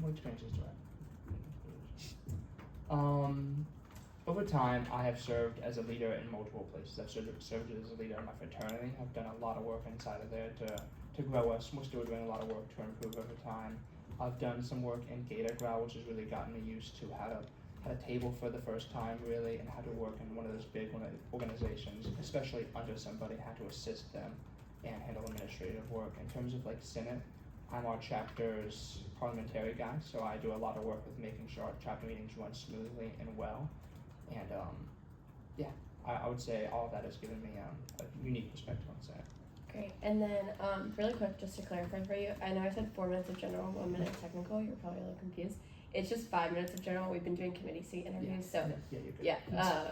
What experiences do I have? Over time, I have served as a leader in multiple places. I've served as a leader in my fraternity. I've done a lot of work inside of there to grow us. We're still doing a lot of work to improve over time. I've done some work in Gator Grow, which has really gotten me used to how to table for the first time, really, and how to work in one of those big organizations, especially under somebody, how to assist them and handle administrative work. In terms of like Senate, I'm our chapter's parliamentary guy, so I do a lot of work with making sure our chapter meetings run smoothly and well. And I would say all of that has given me a unique perspective on Senate. Great. And then really quick, just to clarify for you, I know I said 4 minutes of general, 1 minute technical. You're probably a little confused. It's just 5 minutes of general. We've been doing committee seat interviews, so you're good. yeah,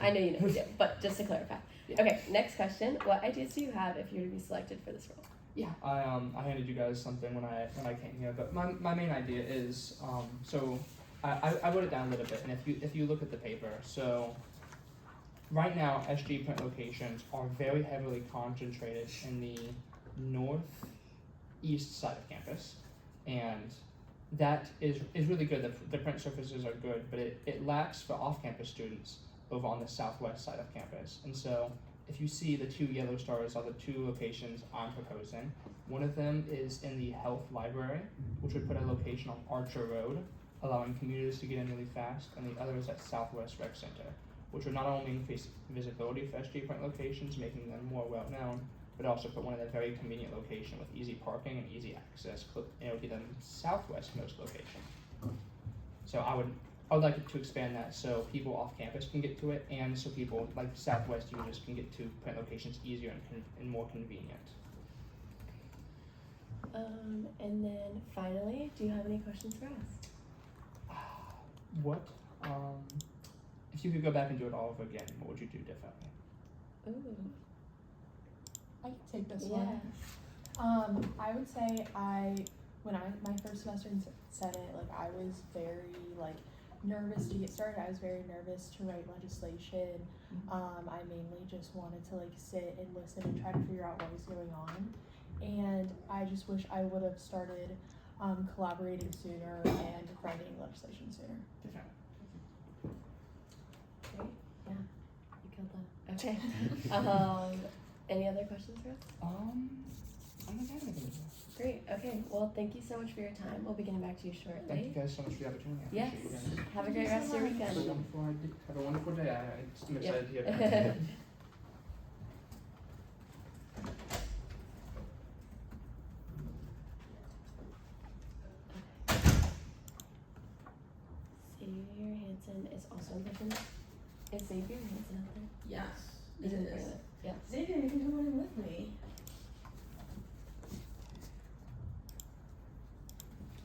I know you know, yeah, but just to clarify. Yeah. Okay, next question. What ideas do you have if you were to be selected for this role? Yeah, I handed you guys something when I came here, but my main idea is so I wrote it down a little bit, and if you look at the paper, so right now SG print locations are very heavily concentrated in the northeast side of campus, and that is really good. The print surfaces are good, but it lacks for off-campus students over on the southwest side of campus. And so if you see the 2 yellow stars are the 2 locations I'm proposing. One of them is in the health library, which would put a location on Archer Road, allowing commuters to get in really fast, and the other is at Southwest Rec Center, which would not only increase visibility for SG print locations, making them more well-known, but also put one in a very convenient location with easy parking and easy access. And it would be the southwestmost location. So I would like to expand that so people off campus can get to it, and so people like Southwest users can get to print locations easier and more convenient. And then finally, do you have any questions for us? What? If you could go back and do it all over again, what would you do differently? Ooh. I can take this Yeah. one. I would say when my first semester in Senate, like I was very nervous to get started. I was very nervous to write legislation. I mainly just wanted to sit and listen and try to figure out what was going on. And I just wish I would have started collaborating sooner and writing legislation sooner. Great. Yeah. You killed that. Okay. Any other questions for us? I don't have anything. Great. Okay. Well, thank you so much for your time. We'll be getting back to you shortly. Thank you guys so much for the opportunity. I Yes. appreciate you guys. Have a great rest of your weekend. Have a wonderful day. I'm excited to hear Yep. that. Xavier Hansen is also in the Is Xavier Hansen out there? Yes, He's it in is. front of it. Yeah. Xavier, you can come on in with me.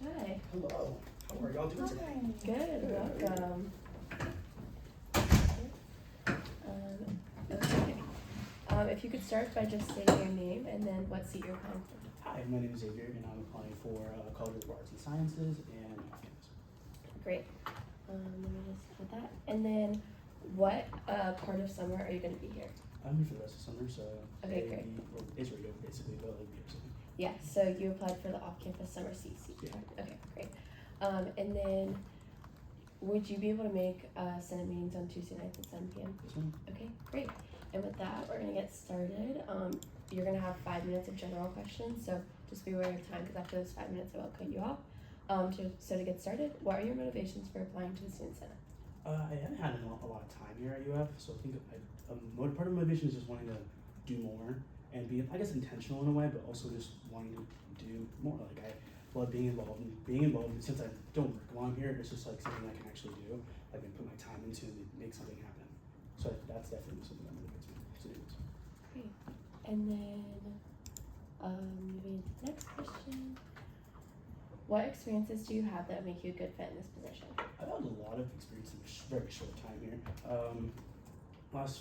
Hi. Hello. How are y'all doing today? Good. Welcome. Okay. If you could start by just saying your name and then what seat you're applying for. Hi, my name is Xavier, and I'm applying for College of Arts and Sciences and off-campus. Great. Let me just put that. And then, what part of summer are you going to be here? I'm here for the rest of summer, so Okay, great. Israel basically, but like the other. Yeah. So you applied for the off-campus summer CC. Yeah. Okay. Great. And then, would you be able to make Senate meetings on Tuesday nights at 7 p.m.? Yes, ma'am. Okay. Great. And with that, we're gonna get started. You're gonna have 5 minutes of general questions, so just be aware of time because after those 5 minutes, I will cut you off. So to get started, what are your motivations for applying to the Student Senate? I haven't had a lot of time here at UF, so I think part of my motivation is just wanting to do more and be, I guess, intentional in a way, but also just wanting to do more. Like I love being involved, and since I don't work while I'm here, it's just like something I can actually do. I can put my time into and make something happen. So that's definitely something that motivates me to do this. Great. And then, moving to the next question. What experiences do you have that make you a good fit in this position? I've had a lot of experience in a very short time here. Last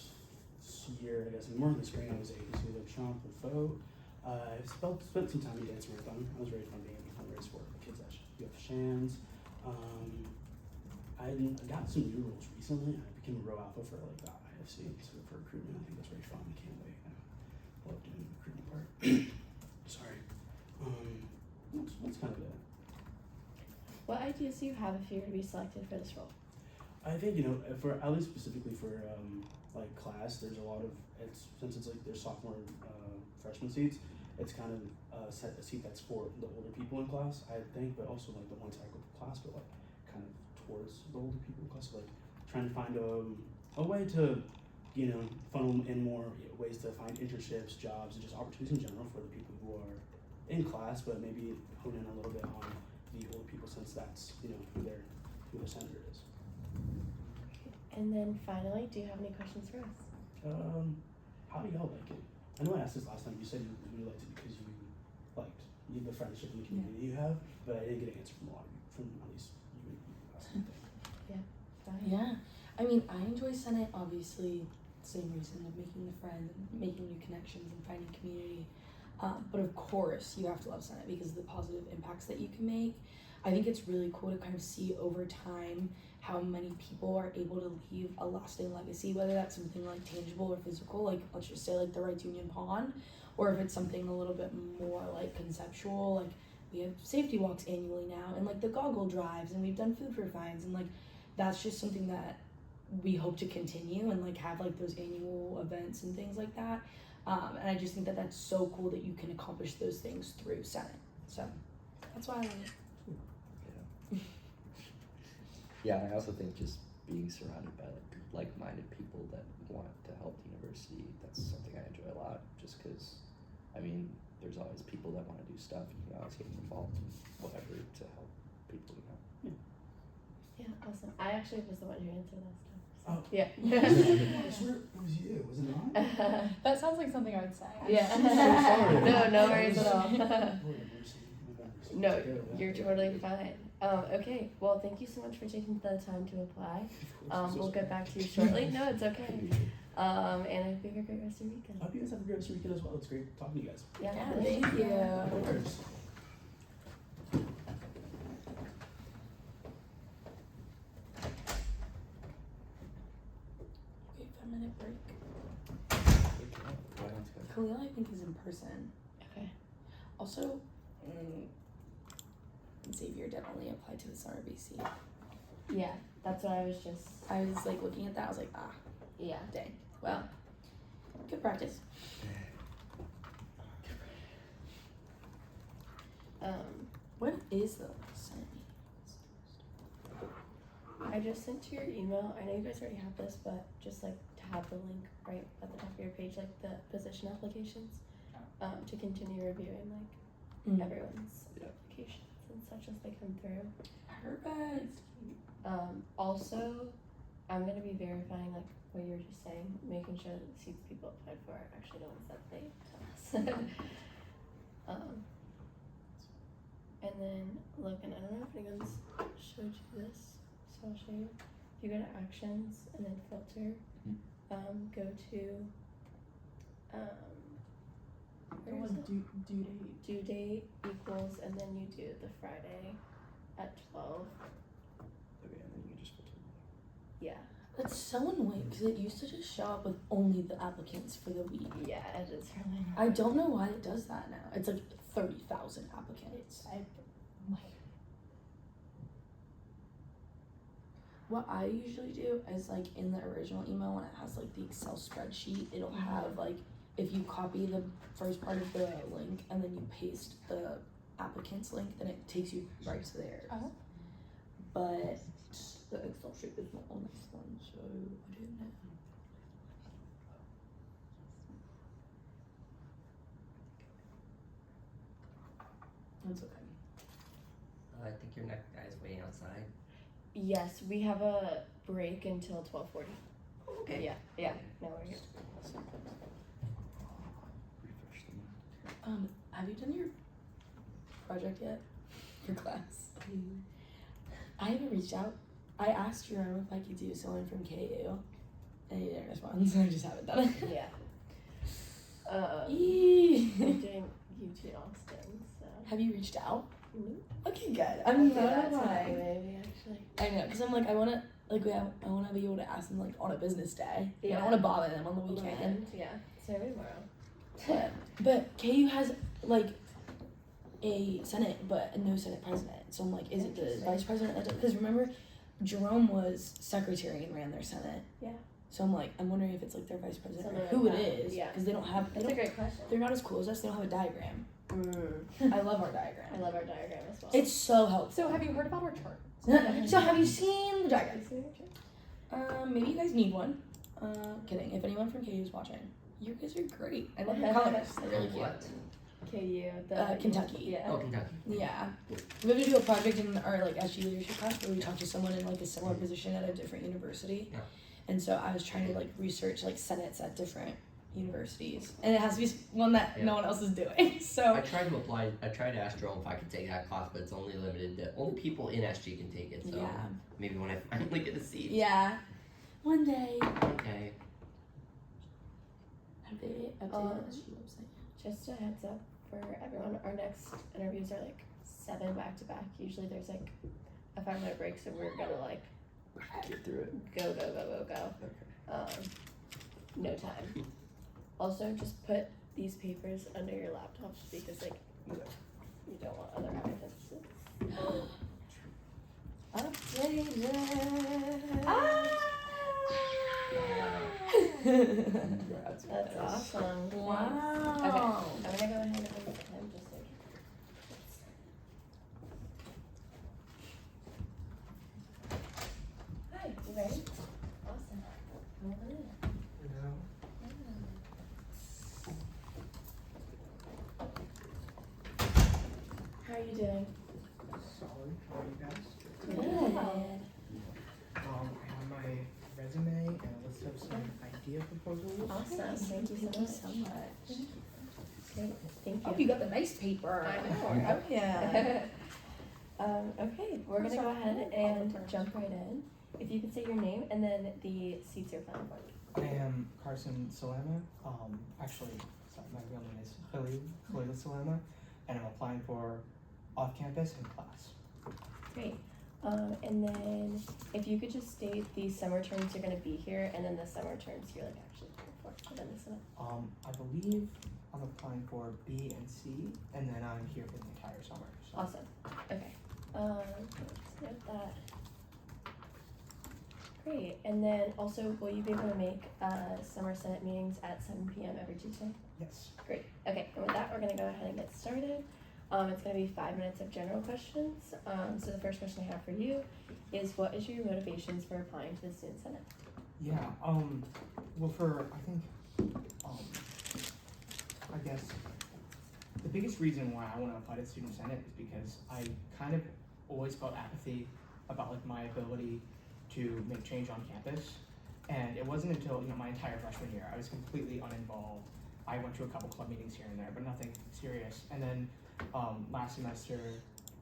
year, I guess, more in the spring, I was agency with Champ and Faux. I spent some time in Dance Marathon. I was ready for being able to fundraise for the kids at UFSG-SPAN. I got some new roles recently. I became a row alpha for like the IFC, so for recruitment. I think that's very fun. I can't wait. I love doing the recruitment part. Sorry. That's kind of it. What ideas do you have if you were to be selected for this role? I think, you know, for at least specifically for like CLAS, there's a lot of since it's like their sophomore freshman seats, it's kind of a seat that's for the older people in class, I think, but also like the ones I go to class, but like kind of towards the older people in class, so, like trying to find a way to, you know, funnel in more ways to find internships, jobs, and just opportunities in general for the people who are in class, but maybe hone in a little bit on the older people since that's, you know, who their senator is. And then finally, do you have any questions for us? How do y'all like it? I know I asked this last time. You said you really liked it because you liked the friendship and the community you have, but I didn't get an answer from a lot of you, from at least you last time. Yeah, I mean, I enjoy Senate, obviously, same reason of making the friends, making new connections, and finding community. But of course, you have to love Senate because of the positive impacts that you can make. I think it's really cool to kind of see over time how many people are able to leave a lasting legacy, whether that's something like tangible or physical, like let's just say like the Rights Union Pond, or if it's something a little bit more like conceptual, like we have safety walks annually now, and like the goggle drives, and we've done food for fines, and like that's just something that we hope to continue and like have like those annual events and things like that. And I just think that that's so cool that you can accomplish those things through Senate. So that's why I love it. Yeah, and I also think just being surrounded by like-minded people that want to help the university, that's something I enjoy a lot, just because, I mean, there's always people that want to do stuff, and you can always get involved in whatever to help people, you know. Yeah, awesome. I actually was the one who answered last time. So. Oh. Yeah. I swear it was you, was it not? That sounds like something I would say. Yeah. I'm so sorry. No worries at all. No, It's good. you're totally fine. Okay, well, thank you so much for taking the time to apply. We'll get back to you shortly. No, it's okay. And I hope you have a great rest of your weekend. I hope you guys have a great rest of your weekend as well. It's great talking to you guys. Yeah, Thank you. Of course. Wait, 5-minute break. Khalil, I think, is in person. Okay. Also, Xavier definitely applied to the summer BC. Yeah, that's what I was just. I was like looking at that, I was like, Yeah. dang. Well, good practice. What is the Senate meeting? I just sent to your email. I know you guys already have this, but just like to have the link right at the top of your page, like the position applications, to continue reviewing like everyone's applications and such as they come through. Perfect. Also, I'm gonna be verifying like what you were just saying, making sure that the seats people applied for are actually the ones that they tell us. And then look, and I don't know if anyone's showed you this, so I'll show you. If you go to actions and then filter, go to where is it? Due date. Due date equals, and then you do the Friday at 12. Okay, and then you can just filter. Yeah. That's so annoying because it used to just show up with only the applicants for the week. Yeah, it is really annoying. I don't know why it does that now. It's like 30,000 applicants. What I usually do is like in the original email when it has like the Excel spreadsheet, it'll have like if you copy the first part of the link and then you paste the applicant's link, then it takes you right to theirs. But the Excel sheet is not on this one, so I didn't know. That's okay. I think your next guy's waiting outside. Yes, we have a break until 12:40. Okay. Yeah. No, we're here. Have you done your project yet for class? I haven't reached out. I asked Jerome if I could do someone from KU, And he didn't respond, so I just haven't done it. Yeah. Yee. I'm doing UT Austin, so. Have you reached out? No. Okay, good. I'll I'm do that not today, maybe, actually. I know, because I'm like, I wanna be able to ask them like on a business day. I Yeah. don't wanna bother them on the weekend. Yeah. So maybe tomorrow. But KU has like a Senate, but no Senate president. So I'm like, is it the Interesting. vice president? Because remember, Jerome was secretary and ran their Senate. Yeah. So I'm like, I'm wondering if it's like their vice president or Something who like it that. is. Yeah. Because they don't have. That's a great question. They're not as cool as us. They don't have a diagram. I love our diagram. I love our diagram as well. It's so helpful. So have you heard about our chart? So have you seen the diagram? Have you seen our chart? Maybe you guys need one. Kidding. If anyone from KU is watching, you guys are great. I love your colors. They're really cute. What? KU, the Kentucky. Yeah. Oh, Kentucky. Yeah. We have to do a project in our like SG leadership class where we talk to someone in like a similar position at a different university. Yeah. And so I was trying to like research like senates at different universities, and it has to be one that no one else is doing. So I tried to apply. I tried to ask Jerome if I could take that class, but it's only limited to only people in SG can take it. So yeah. maybe when I finally get a seat. Yeah. One day. Okay. Have they updated the SG website? Just a heads up for everyone, our next interviews are like 7 back to back. Usually there's like a 5-minute break, so we're gonna like Get through it. go. Okay. No time. Also, just put these papers under your laptops because like you don't want other applicants. Updated. That's awesome. Wow. Okay, I'm gonna go ahead and put him just like. Hi, you ready? Awesome. Come on in. How are you doing? Solid. How are you guys? Good. I have my resume and a list of some idea proposals. Awesome. Thank you so much. Great. Thank you. Oh, you got the nice paper. I know. Oh yeah. Okay, we're gonna go ahead and jump right in. If you could say your name and then the seats you're planning for. I am Carson Salama. Actually, sorry, my real name is Khalil Salama, and I'm applying for off-campus and class. Great. And then if you could just state the summer terms you're gonna be here and then the summer terms you're like actually here for, and then this one. I believe I'm applying for B and C, and then I'm here for the entire summer. So. Awesome. Okay. Let's note that. Great. And then also, will you be able to make summer Senate meetings at 7 p.m. every Tuesday? Yes. Great. Okay. And with that, we're gonna go ahead and get started. It's gonna be 5 minutes of general questions. So the first question I have for you is, what is your motivations for applying to the Student Senate? Yeah. Well, I guess the biggest reason why I want to apply to Student Senate is because I kind of always felt apathy about like my ability to make change on campus, and it wasn't until my entire freshman year I was completely uninvolved. I went to a couple club meetings here and there, but nothing serious. And then last semester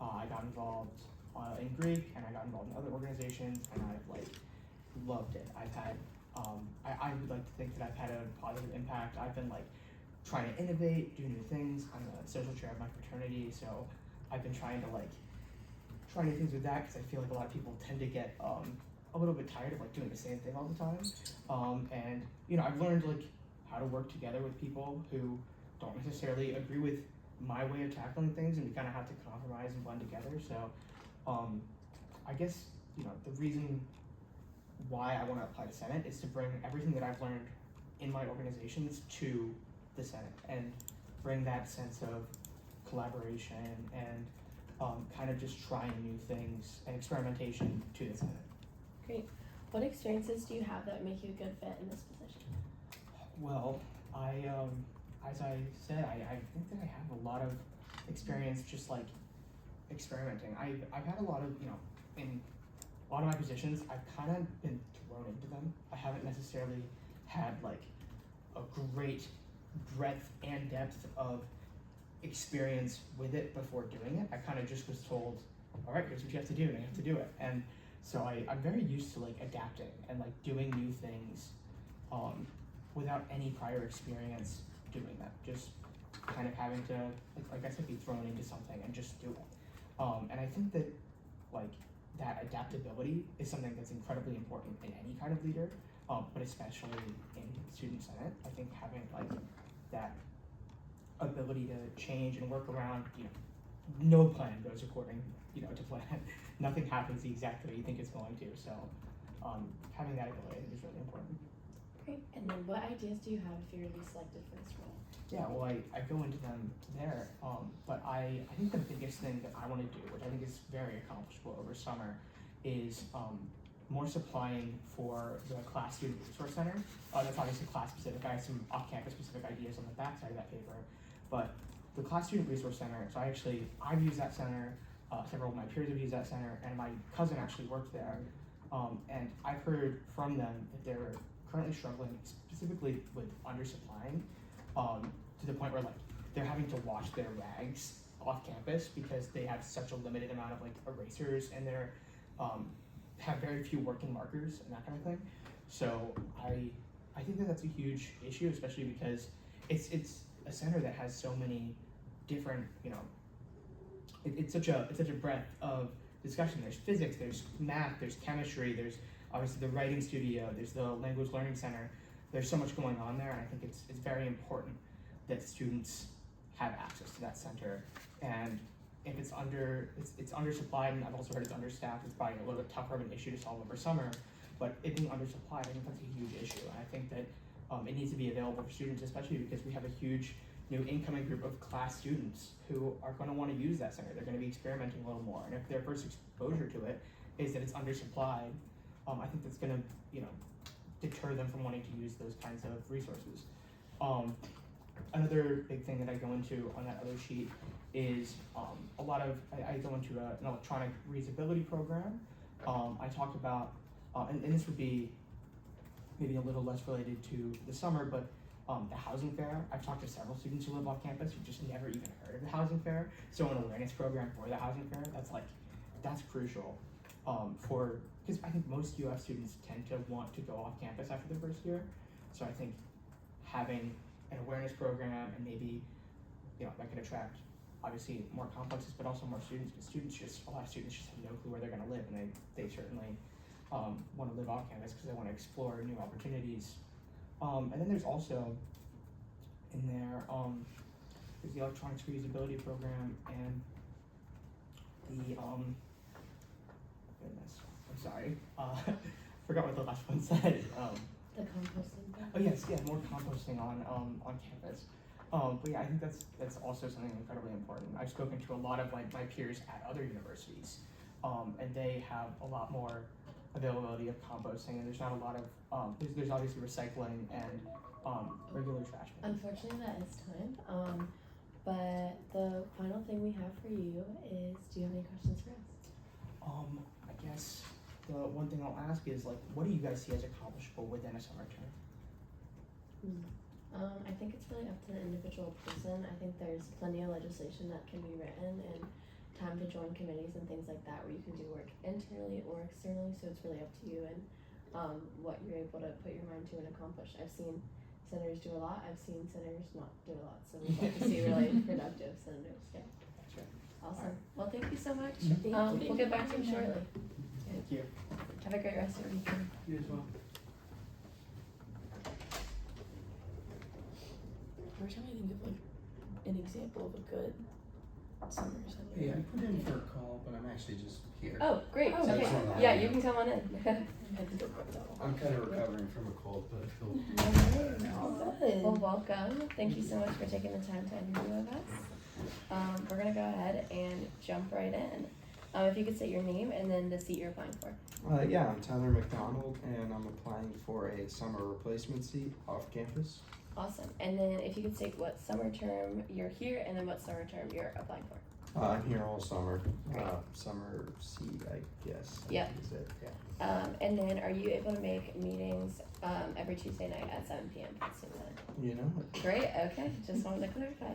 I got involved in Greek, and I got involved in other organizations, and I've like loved it. I've had I would like to think that I've had a positive impact. I've been like trying to innovate, do new things. I'm the social chair of my fraternity, so I've been trying to like try new things with that, because I feel like a lot of people tend to get a little bit tired of like doing the same thing all the time. And I've learned like how to work together with people who don't necessarily agree with my way of tackling things, and we kind of have to compromise and blend together. So I guess the reason why I want to apply to Senate is to bring everything that I've learned in my organizations to the Senate, and bring that sense of collaboration and kind of just trying new things and experimentation to the Senate. Great. What experiences do you have that make you a good fit in this position? Well, as I said, I think that I have a lot of experience just like experimenting. I've had a lot of, in a lot of my positions, I've kind of been thrown into them. I haven't necessarily had like a great breadth and depth of experience with it before doing it. I kind of just was told, all right, here's what you have to do, and I have to do it. And so I'm very used to like adapting and like doing new things without any prior experience doing that. Just kind of having to, like I said, be thrown into something and just do it. And I think that like that adaptability is something that's incredibly important in any kind of leader, but especially in student senate. I think having like that ability to change and work around, no plan goes according, to plan. Nothing happens the exact way you think it's going to. So having that ability I think is really important. Great. And then what ideas do you have if you're to be selected for this role? Yeah, well, I go into them there, but I think the biggest thing that I want to do, which I think is very accomplishable over summer, is more supplying for the CLAS Student Resource Center. That's obviously class specific. I have some off-campus specific ideas on the back side of that paper, but the CLAS Student Resource Center, so I've used that center, several of my peers have used that center, and my cousin actually worked there, and I've heard from them that they're currently struggling specifically with undersupplying, to the point where like they're having to wash their rags off campus because they have such a limited amount of like erasers, and they're have very few working markers and that kind of thing. So I think that that's a huge issue, especially because it's a center that has so many different, it's such a breadth of discussion. There's physics, there's math, there's chemistry, there's obviously the writing studio, there's the language learning center. There's so much going on there, and I think it's very important that students have access to that center. And if it's undersupplied, and I've also heard it's understaffed, it's probably a little bit tougher of an issue to solve over summer, but it being undersupplied, I think that's a huge issue. And I think that it needs to be available for students, especially because we have a huge new incoming group of CLAS students who are going to want to use that center. They're going to be experimenting a little more, and if their first exposure to it is that it's undersupplied, I think that's going to, deter them from wanting to use those kinds of resources. Another big thing that I go into on that other sheet is a lot of, I go into an electronic reusability program. I talk about, and this would be maybe a little less related to the summer, but the housing fair. I've talked to several students who live off campus who just never even heard of the housing fair. So an awareness program for the housing fair, that's crucial because I think most UF students tend to want to go off campus after their first year. So I think having an awareness program and maybe, that could attract obviously more complexes, but also more students, because a lot of students just have no clue where they're going to live, and they certainly want to live off campus because they want to explore new opportunities. And then there's also in there, there's the electronics reusability program and the, goodness, I'm sorry, forgot what the last one said. The composting thing? Oh yes, yeah, more composting on campus. But yeah, I think that's also something incredibly important. I've spoken to a lot of my peers at other universities, and they have a lot more availability of composting, and there's not a lot of there's obviously recycling and regular trash bins. Unfortunately, that is time. But the final thing we have for you is, do you have any questions for us? I guess the one thing I'll ask is what do you guys see as accomplishable within a summer term? I think it's really up to the individual person. I think there's plenty of legislation that can be written and time to join committees and things like that where you can do work internally or externally, so it's really up to you and what you're able to put your mind to and accomplish. I've seen senators do a lot, I've seen senators not do a lot, so we'd like to see really productive senators. Yeah. That's right. Awesome. Well, thank you so much. Thank you. We'll get back to you shortly. Thank you. Have a great rest of your weekend. You as well. Every time I think of an example of a good summer senator. Yeah, I put in for a call, but I'm actually just here. Oh, great. Oh, Okay. okay. Yeah, you can come on in. I'm kind of recovering from a cold, but I feel All good. Well, welcome. Thank you so much for taking the time to interview with us. We're going to go ahead and jump right in. If you could say your name and then the seat you're applying for. Yeah, I'm Tyler McDonald, and I'm applying for a summer replacement seat off campus. Awesome. And then if you could state what summer term you're here and then what summer term you're applying for. I'm here all summer. Summer seat, I guess. Yep. Is it? Yeah. And then are you able to make meetings every Tuesday night at 7 p.m. You know it. Great. Okay. Just wanted to clarify.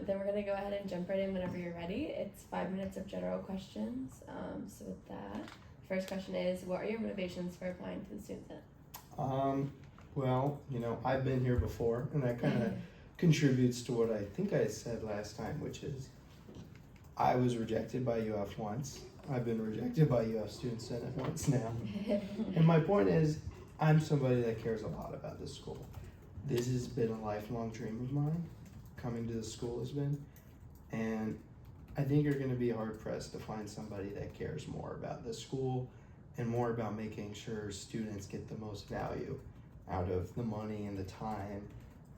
Then we're going to go ahead and jump right in whenever you're ready. It's 5 minutes of general questions. So with that, first question is, what are your motivations for applying to the Student Senate? Well, I've been here before, and that kind of contributes to what I think I said last time, which is I was rejected by UF once. I've been rejected by UF Student Senate once now. And my point is, I'm somebody that cares a lot about this school. This has been a lifelong dream of mine. Coming to this school has been. And I think you're going to be hard pressed to find somebody that cares more about this school and more about making sure students get the most value out of the money and the time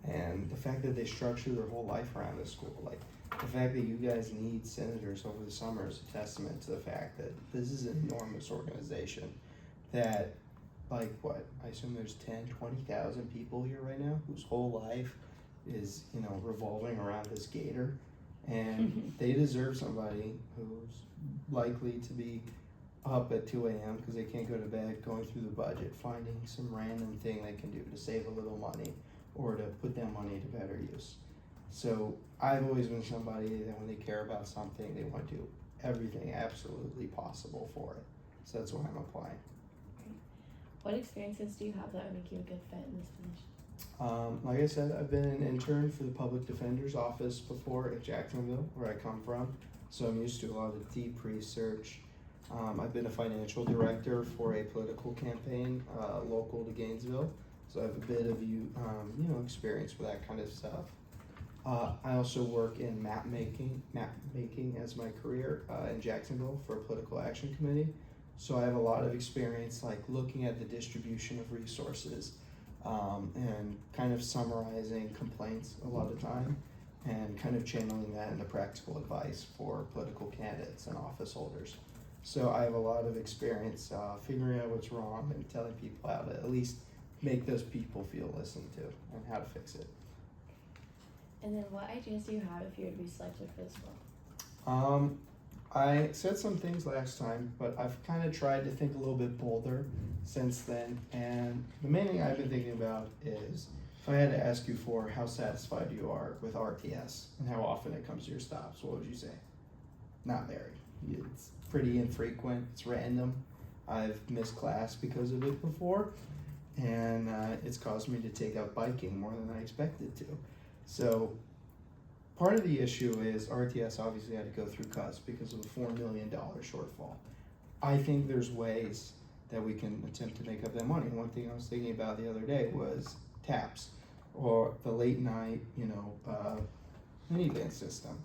and the fact that they structure their whole life around this school. Like, the fact that you guys need senators over the summer is a testament to the fact that this is an enormous organization that, I assume there's 10, 20,000 people here right now whose whole life is, revolving around this gator. And they deserve somebody who's likely to be up at 2 a.m. because they can't go to bed, going through the budget, finding some random thing they can do to save a little money or to put that money to better use. So I've always been somebody that when they care about something, they want to do everything absolutely possible for it. So that's why I'm applying. What experiences do you have that would make you a good fit in this position? Like I said, I've been an intern for the Public Defender's Office before at Jacksonville, where I come from. So I'm used to a lot of deep research. I've been a financial director for a political campaign local to Gainesville. So I have a bit of experience with that kind of stuff. I also work in map making as my career in Jacksonville for a political action committee. So I have a lot of experience looking at the distribution of resources and kind of summarizing complaints a lot of time and kind of channeling that into practical advice for political candidates and office holders. So I have a lot of experience figuring out what's wrong and telling people how to at least make those people feel listened to and how to fix it. And then what ideas do you have if you would be selected for this role? I said some things last time, but I've kind of tried to think a little bit bolder since then. And the main thing I've been thinking about is if I had to ask you for how satisfied you are with RTS and how often it comes to your stops, what would you say? Not very. It's pretty infrequent. It's random. I've missed class because of it before, and it's caused me to take up biking more than I expected to. So part of the issue is RTS obviously had to go through cuts because of a $4 million shortfall. I think there's ways that we can attempt to make up that money. One thing I was thinking about the other day was TAPS, or the late night, minivan system.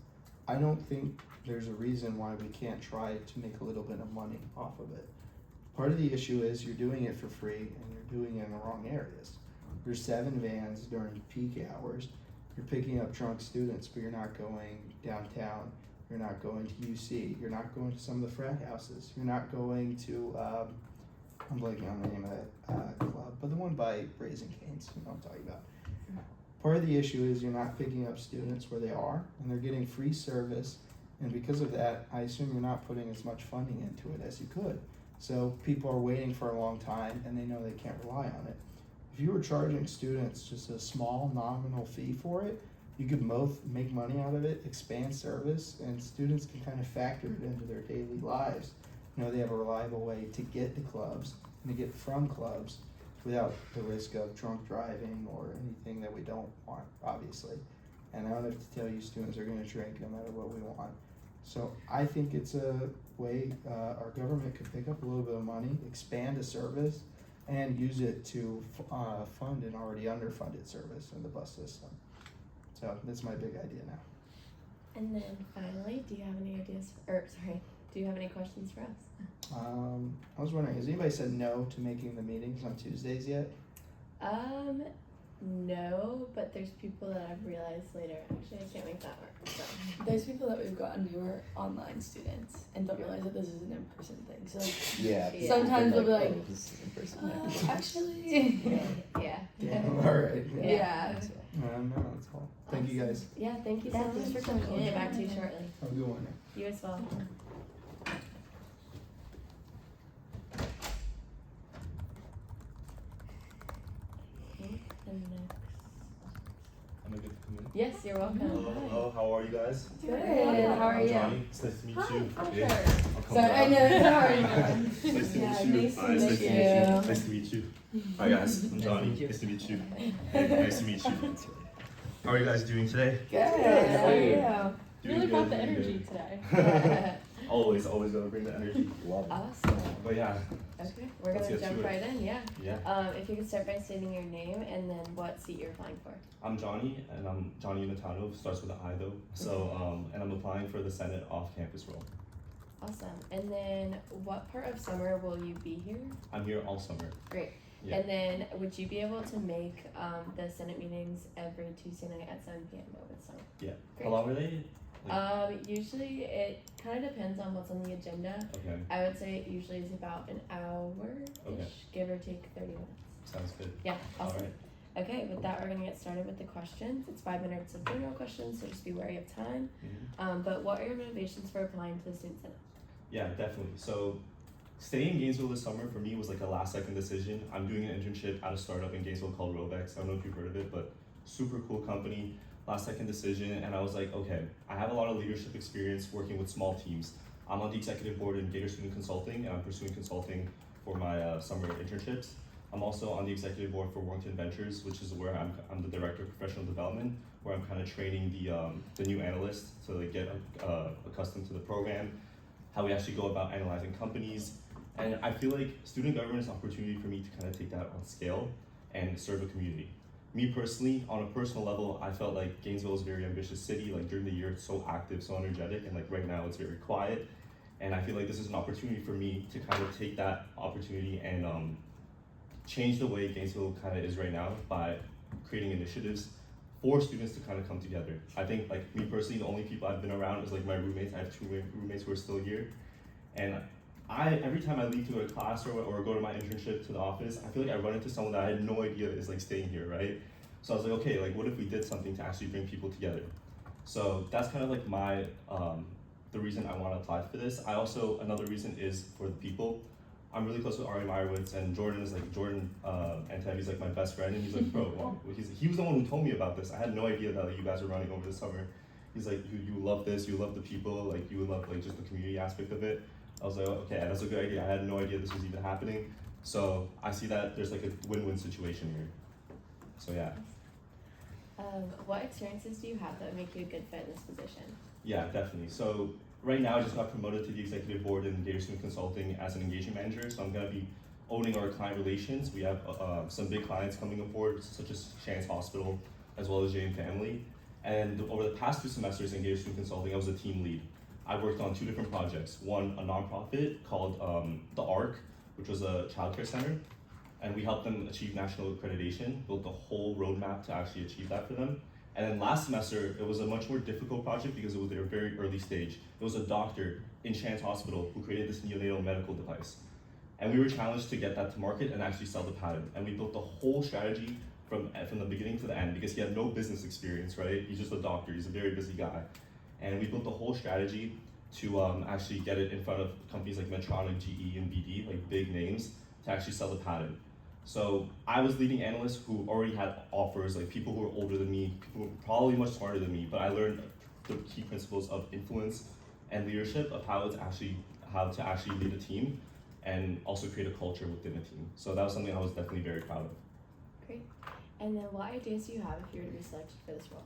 I don't think there's a reason why we can't try to make a little bit of money off of it. Part of the issue is you're doing it for free and you're doing it in the wrong areas. There's 7 vans during peak hours. You're picking up drunk students, but you're not going downtown. You're not going to UC. You're not going to some of the frat houses. You're not going to, I'm blanking on the name of that club, but the one by Raising Cane's, you know what I'm talking about. Part of the issue is you're not picking up students where they are, and they're getting free service, and because of that, I assume you're not putting as much funding into it as you could. So people are waiting for a long time, and they know they can't rely on it. If you were charging students just a small nominal fee for it, you could both make money out of it, expand service, and students can kind of factor it into their daily lives. They have a reliable way to get to clubs and to get from clubs without the risk of drunk driving or anything that we don't want, obviously. And I don't have to tell you students are going to drink no matter what we want. So I think it's a way our government could pick up a little bit of money, expand a service, and use it to fund an already underfunded service in the bus system. So that's my big idea now. And then finally, do you have any questions for us? I was wondering, has anybody said no to making the meetings on Tuesdays yet? No, but there's people that I've realized later, actually I can't make that work. So. There's people that we've gotten who are online students and don't realize that this is an in-person thing. So sometimes they'll be like, this is in person. actually. Yeah. Damn, all right. Yeah. No, that's all. Thank you guys. Yeah, thank you so much for coming. We'll get back to you shortly. Have a good one. You as well. And next. I'm gonna get the minutes. Yes, you're welcome. Hello, how are you guys? Good. How are I'm you? Johnny. It's nice to meet you. Hi, Yeah. sure. I'll come Sorry, I down. know. How are you? Nice to meet you. Nice to Nice meet to meet you. you. Nice to meet you. Hi guys, I'm Johnny. Nice to meet you. Hey, nice to meet you. How are you guys doing today? Good. How are you? You really brought the energy today. always gotta bring the energy. Love it. Awesome. But yeah. Okay, we're Let's gonna get jump to it. right in. Yeah. Yeah. If you could start by stating your name and then what seat you're applying for. I'm Johnny, and I'm Johnny Unitano, starts with an I though. So, and I'm applying for the Senate off-campus role. Awesome. And then what part of summer will you be here? I'm here all summer. Great. Yeah. And then would you be able to make the Senate meetings every Tuesday night at 7 p.m. over the summer? Yeah. Great. How long are they? Usually it kind of depends on what's on the agenda. Okay. I would say it usually is about an hour-ish, Okay. give or take 30 minutes. Sounds good. Yeah, awesome. Alright. Okay, with that, we're gonna get started with the questions. It's 5 minutes of general questions, so just be wary of time. But what are your motivations for applying to the Student Senate? Yeah, definitely. So staying in Gainesville this summer for me was like a last second decision. I'm doing an internship at a startup in Gainesville called Rovex. I don't know if you've heard of it, but super cool company. Last second decision, and I was like, okay, I have a lot of leadership experience working with small teams. I'm on the executive board in Gator Student Consulting, and I'm pursuing consulting for my summer internships. I'm also on the executive board for Warrington Ventures, which is where I'm the director of professional development, where I'm kind of training the new analysts to like get accustomed to the program, how we actually go about analyzing companies. And I feel like student government is an opportunity for me to kind of take that on scale and serve a community. Me personally, on a personal level, I felt like Gainesville is a very ambitious city. Like during the year, it's so active, so energetic, and like right now it's very quiet. And I feel like this is an opportunity for me to kind of take that opportunity and change the way Gainesville kind of is right now by creating initiatives for students to kind of come together. I think like me personally, the only people I've been around is like my roommates. I have 2 roommates who are still here. And every time I leave to go to class or go to my internship to the office, I feel like I run into someone that I had no idea is like staying here, right? So I was like, okay, like what if we did something to actually bring people together? So that's kind of like my, the reason I want to apply for this. Another reason is for the people. I'm really close with Ari Meyerowitz, and Jordan is like, Antevi's like my best friend, and he's like, bro, well, he was the one who told me about this. I had no idea that like, you guys were running over the summer. He's like, you love this, you love the people, like you love like just the community aspect of it. I was like, okay, that's a good idea. I had no idea this was even happening. So I see that there's like a win-win situation here. So yeah. What experiences do you have that would make you a good fit in this position? Yeah, definitely. So right now I just got promoted to the executive board in Gator Student Consulting as an engagement manager. So I'm gonna be owning our client relations. We have some big clients coming aboard, such as Shands Hospital, as well as Jane Family. And over the past 2 semesters in Gator Student Consulting, I was a team lead. I worked on 2 different projects. One, a nonprofit called The ARC, which was a childcare center. And we helped them achieve national accreditation, built a whole roadmap to actually achieve that for them. And then last semester, it was a much more difficult project because it was their very early stage. It was a doctor in Shands Hospital who created this neonatal medical device. And we were challenged to get that to market and actually sell the patent. And we built the whole strategy from the beginning to the end because he had no business experience, right? He's just a doctor, he's a very busy guy. And we built the whole strategy to actually get it in front of companies like Medtronic, GE, and BD, like big names, to actually sell the patent. So I was leading analysts who already had offers, like people who were older than me, people who were probably much smarter than me, but I learned the key principles of influence and leadership, of how to actually lead a team and also create a culture within a team. So that was something I was definitely very proud of. Great. And then what ideas do you have if you were to be selected for this role?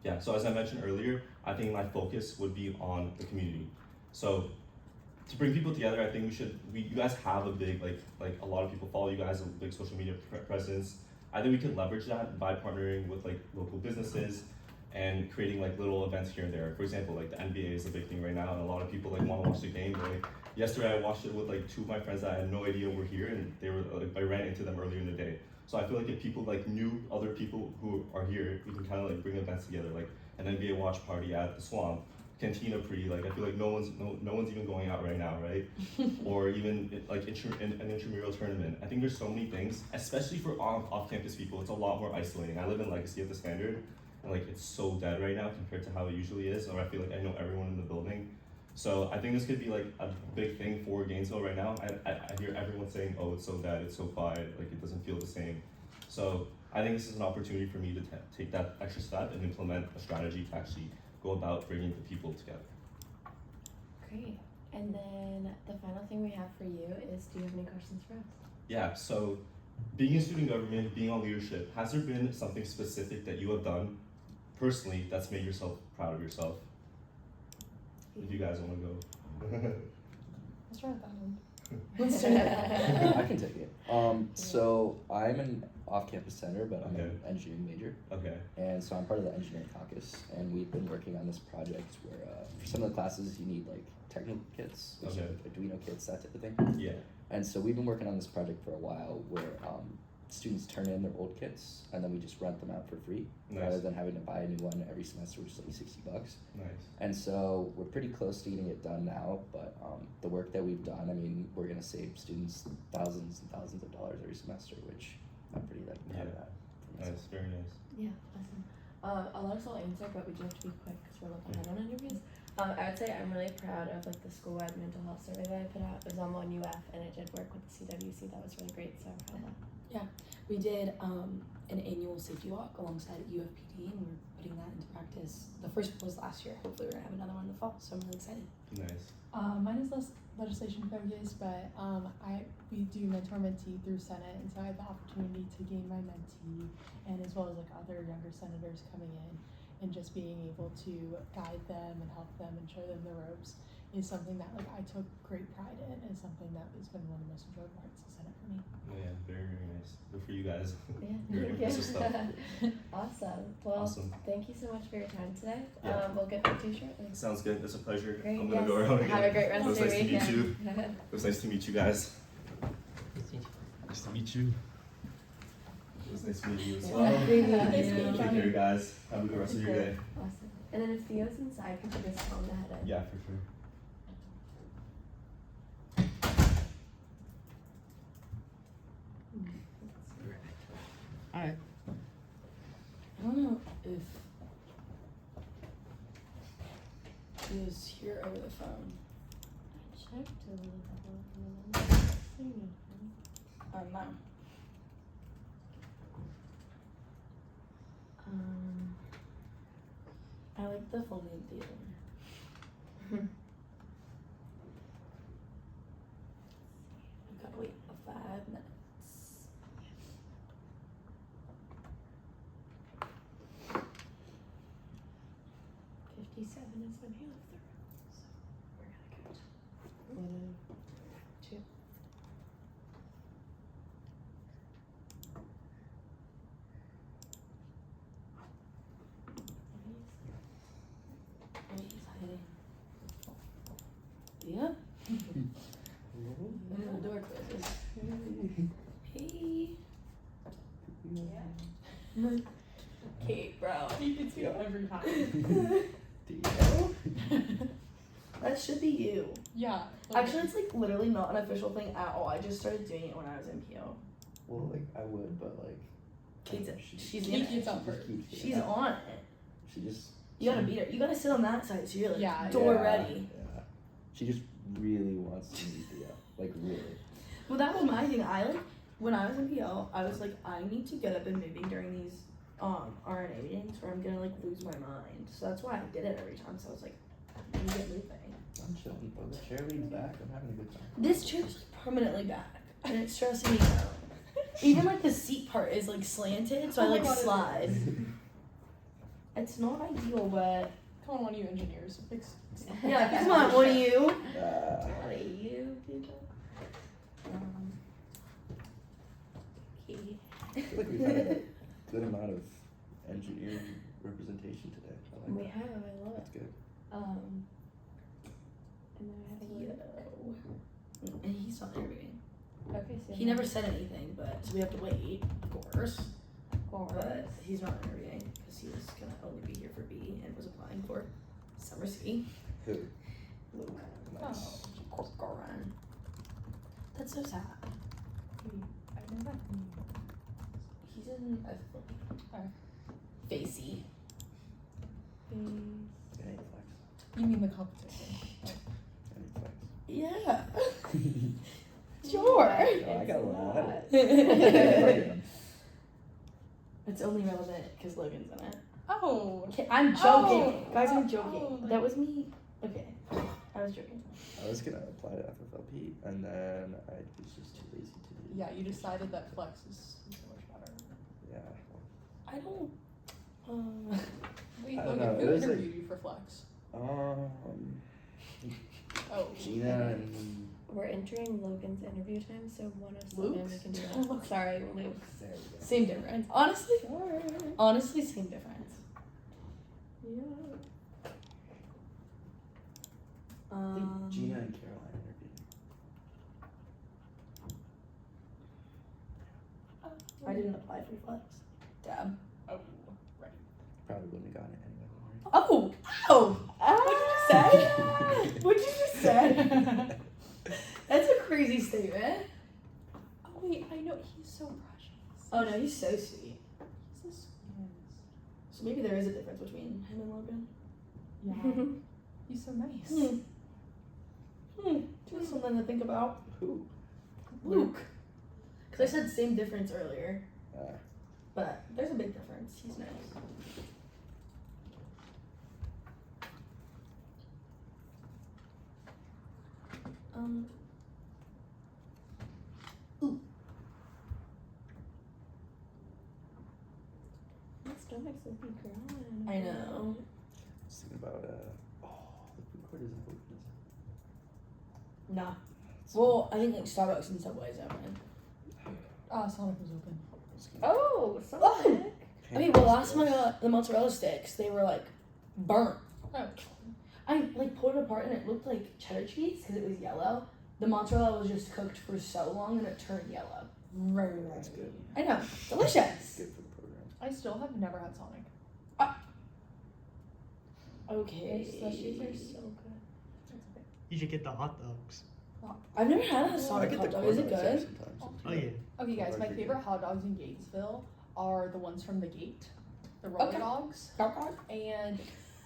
Yeah, so as I mentioned earlier, I think my focus would be on the community. So to bring people together, I think you guys have a big, like a lot of people follow you guys, a big social media presence. I think we could leverage that by partnering with like local businesses and creating like little events here and there. For example, like the NBA is a big thing right now, and a lot of people like want to watch the game. Like yesterday I watched it with like 2 of my friends that I had no idea were here, and they were like, I ran into them earlier in the day. So I feel like if people like knew other people who are here, we can kind of like bring events together, like an NBA watch party at the Swamp, Cantina Pre. Like I feel like no one's even going out right now, right? Or even like an intramural tournament. I think there's so many things, especially for off-campus people. It's a lot more isolating. I live in Legacy at the Standard, and like it's so dead right now compared to how it usually is. Or I feel like I know everyone in the building. So I think this could be like a big thing for Gainesville right now. I hear everyone saying, oh, it's so dead, it's so quiet, like it doesn't feel the same. So I think this is an opportunity for me to take that extra step and implement a strategy to actually go about bringing the people together. Great. And then the final thing we have for you is, do you have any questions for us? Yeah, so being in student government, being on leadership, has there been something specific that you have done personally that's made yourself proud of yourself? If you guys want to go. Let's try that one. Let's try that. I can take it. So I'm an off-campus center, but I'm an engineering major. Okay. And so I'm part of the engineering caucus, and we've been working on this project where for some of the classes you need like technical kits, which are Arduino kits, that type of thing. Yeah. And so we've been working on this project for a while where students turn in their old kits and then we just rent them out for free rather than having to buy a new one every semester, which is like $60. Nice. And so we're pretty close to getting it done now, but the work that we've done, I mean, we're gonna save students thousands and thousands of dollars every semester, which I'm pretty like proud of that. Nice, very nice. Yeah, awesome. A lot of us will answer, but we do have to be quick because we're looking ahead on interviews. I would say I'm really proud of like the school-wide mental health survey that I put out. It was on One UF and it did work with the CWC. That was really great, so I'm proud of that. Yeah, we did an annual safety walk alongside UFPD, and we're putting that into practice. The first one was last year. Hopefully, we're gonna have another one in the fall. So I'm really excited. Nice. Mine is less legislation focused, but we do mentor mentee through Senate, and so I had the opportunity to gain my mentee, and as well as like other younger senators coming in, and just being able to guide them and help them and show them the ropes is something that like I took great pride in, and something that has been one of the most enjoyable parts of Senate for me. Oh yeah, very, very nice. Good for you guys. Yeah, Very impressive stuff. Awesome. Well, Awesome. thank you so much for your time today. Yeah. We'll get back to you shortly. Sounds good. It's a pleasure. Great, I'm gonna yes. go around again. Have a great rest It was of your nice to meet weekend. you. It was nice to meet you guys. Nice to meet you. It was nice to meet you as well. Nice to meet you. Take care, guys. Have a good rest of your day. Awesome. And then if Theo's inside, could you just tell him to head in? Yeah, for sure. Alright. I don't know if he was here over the phone. I checked a little bit and I didn't see anything. No. I like the full name theater. I've gotta wait 5 minutes. $57 is when he left the room, so we're gonna count. 1, 2. Wait, he's hiding. Yep. And the door closes. Hey. Kate, bro. You can see it every time. That should be you. Yeah. Actually, it's like literally not an official thing at all. I just started doing it when I was in PO. Well, like I would, but like Kate's she's He in keeps it. up first. She's on it. She just You gotta beat her. You gotta sit on that side so you're like Yeah, door yeah, ready. Yeah. She just really wants to meet Thea. Like really. Well, that was my thing. I like when I was in PL, I was like, I need to get up and moving during these RNA meetings, or I'm gonna like lose my mind. So that's why I did it every time. So I was like, I need to get moving. I'm chilling, bro. The chair leans back. I'm having a good time. This chair's like permanently back, and it's stressing me out. Even like the seat part is like slanted, so I Oh my like God, slide. It's not ideal, but Come on, one of you engineers. Fix yeah, come on, one of you. One of you people. Okay. I feel like we've had a good amount of engineering representation today. I like We that. have, I love That's it. good. And then I have a little. And he's not interviewing. Okay, so He never said anything, but so we have to wait, of course. Of course. But he's not interviewing because he was gonna only be here for B and was applying for summer C. Who? Luke. Nice. Corcoran. That's so sad. I know that. He's in a Facey. Any flex. You mean the competition? Any flex. Yeah. Sure. Oh, I got a lot. It's only relevant because Logan's in it. Oh. Okay, I'm joking. Oh. Guys, I'm joking. Oh. That was me. Okay. I was joking. I was gonna apply to FFLP, and then I was just too lazy to do. Yeah, you decided that flex is so much better. Yeah. I don't. Wait, I don't Logan, know, who it was interviewed you for flex? Oh. Gina and We're entering Logan's interview time, so 107 Luke's? we can do that. Sorry, Luke. there we go. Same difference. Honestly, same difference. Yeah. I think Gina and Caroline interviewed. I didn't apply for flex. Dab. Oh, right. Probably wouldn't have gotten it anyway. Oh! Ow! What'd you just say? What'd you just say? That's a crazy statement. Oh wait, I know he's so precious. Oh no, he's so sweet. He's the sweetest. So maybe there is a difference between him and Logan. Yeah. He's so nice. Just something to think about. Who? Luke. Because I said same difference earlier. Ah. But there's a big difference. He's nice. Ooh. My stomach's looking crying. I know. I was thinking about the food court isn't open, is it? Nah. Well, I think like Starbucks and Subway's open. Sonic was open. Oh, Sonic. Okay, well last time I got the mozzarella sticks, they were like burnt. Oh. I like pulled it apart and it looked like cheddar cheese because it was yellow. The mozzarella was just cooked for so long and it turned yellow. Right. That's good. I know. Delicious. Good for the program. I still have never had Sonic. Okay. Their slushies are so good. You should get the hot dogs. I've never had a I Sonic get hot the dog. Is it corn dogs there good? sometimes. Oh yeah. Okay, guys, my Barbecue. favorite hot dogs in Gatesville are the ones from the Gate, the roller Okay. dogs. Okay. And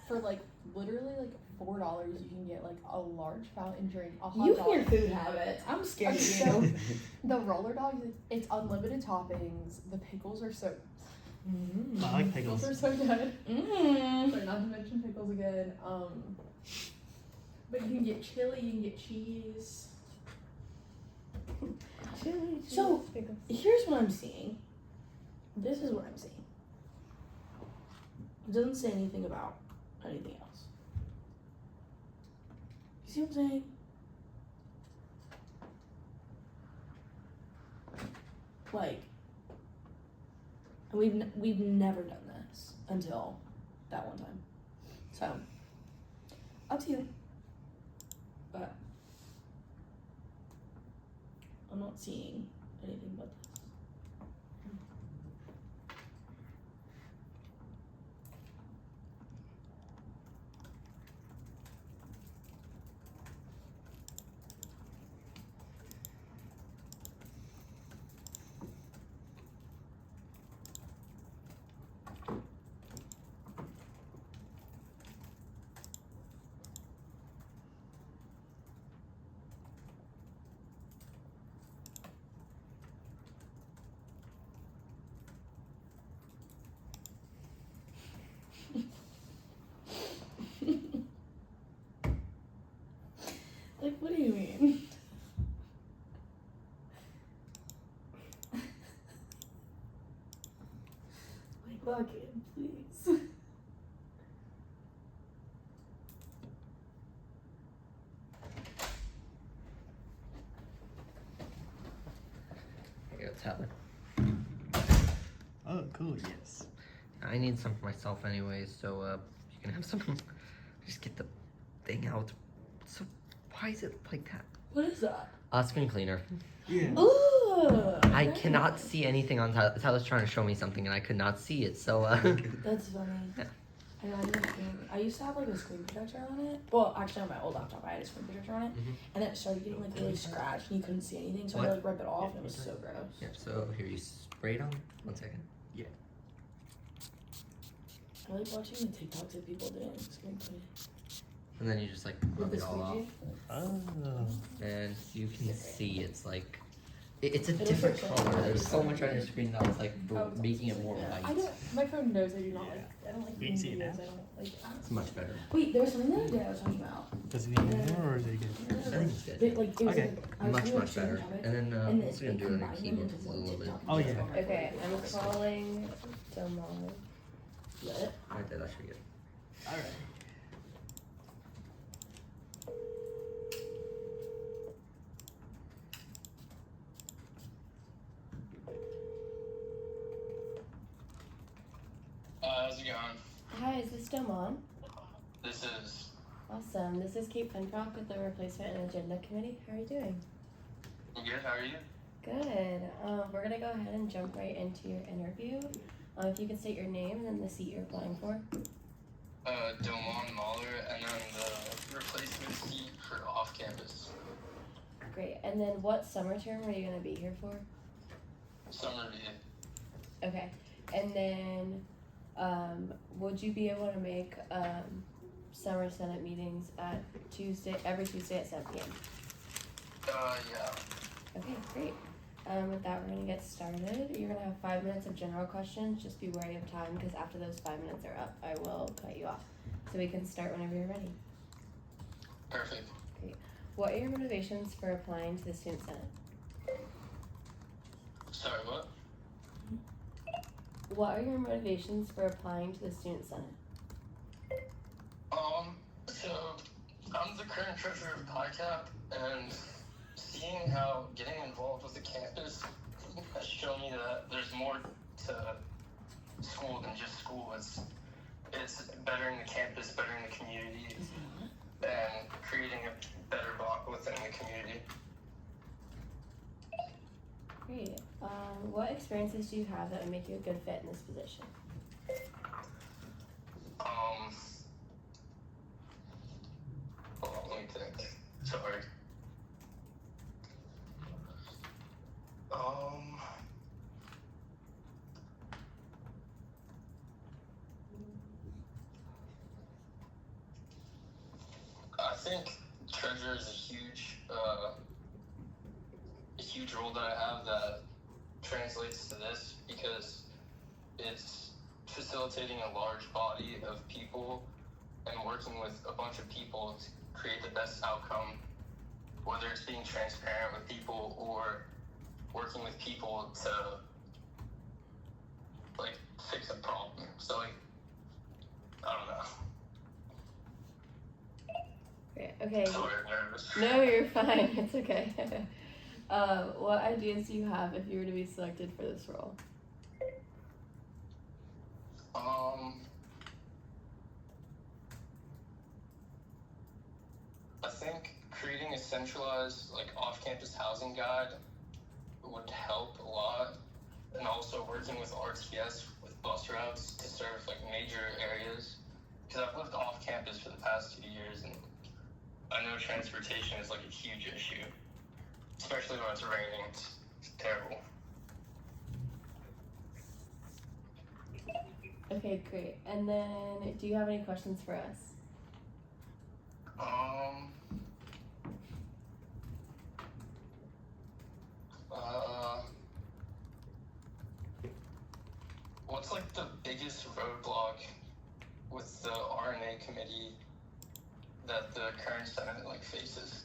for like literally like $4, you can get like a large fountain drink, a hot You dog. and your food habits. I'm scared Okay, of you. so the roller dogs, it's unlimited toppings. The pickles are so. I like pickles. Pickles are so good. Mm. Sorry, not to mention pickles again. But you can get chili, you can get cheese. Chili, So, cheese, pickles. here's what I'm seeing. This is what I'm seeing. It doesn't say anything about anything else. You see what I'm saying? Like, and we've never done this until that one time. So, up to you. But I'm not seeing anything but this. Like, what do you mean? Like, Logan, please. Here you go, Tyler. Oh, cool. Yes. I need some for myself anyways, so you can have some. Just get the thing out. So why is it like that? What is that? Screen cleaner. Yeah. Ooh! I cannot see anything on Tyler. Tyler's trying to show me something and I could not see it, so That's funny. Yeah. I know, I used to have like a screen protector on it. Well, actually on my old laptop I had a screen protector on it. And then it started getting like really scratched and you couldn't see anything, so I had to like rip it off and it was so gross. Yep, so here you spray it on. 1 second. Yeah. I like watching the TikToks of people doing screen cleaning. And then you just like With rub the it all off. squeegee. Oh. And you can see it's like It's a It'll different switch color. it. There's so much on your screen that was like making it more I white. don't. My phone knows I do not like. I don't like You can see it videos. now? I don't like. It's much better. Wait, there was something the other day I was talking about. Does it need more or is it good? I think it's good. Like, it was Okay. I was Much, talking about much better. topics, And then and I'm it- also gonna it do it on the combined them keyboard into a one little bit. TikTok. Oh, yeah. Okay, I'm calling Damon. Right there, that should be good. Alright. How's it going? Hi, is this Damon? This is Awesome. This is Kate Penfrock with the Replacement and Agenda Committee. How are you doing? good. How are you? Good. We're gonna go ahead and jump right into your interview. If you could state your name and then the seat you're applying for. Delmon Mahler, and then the replacement seat for off campus. Great. And then what summer term are you gonna be here for? Summer B. Okay. And then, would you be able to make summer senate meetings at every Tuesday at 7 p.m.? Yeah. Okay, great. With that, we're gonna get started. You're gonna have 5 minutes of general questions. Just be wary of time, because after those 5 minutes are up, I will cut you off. So we can start whenever you're ready. Perfect. Great. What are your motivations for applying to the Student Senate? Sorry, what? What are your motivations for applying to the Student Senate? So I'm the current treasurer of PICAP, and seeing how getting involved with the campus has shown me that there's more to school than just school. It's bettering the campus, bettering the community, and creating a better bond within the community. Great. What experiences do you have that would make you a good fit in this position? Hold on, let me think. Sorry. I think treasurer is a huge role that I have that translates to this, because it's facilitating a large body of people and working with a bunch of people to create the best outcome, whether it's being transparent with people or working with people to like fix a problem. So like, I don't know. Great. Okay. Sorry, I'm nervous. No, you're fine. It's okay. What ideas do you have if you were to be selected for this role? I think creating a centralized, like, off-campus housing guide would help a lot, and also working with RTS with bus routes to serve like major areas, because I've lived off-campus for the past 2 years, and I know transportation is like a huge issue, especially when it's raining. It's terrible. Okay, great. And then, do you have any questions for us? What's like the biggest roadblock with the RNA committee that the current Senate like faces?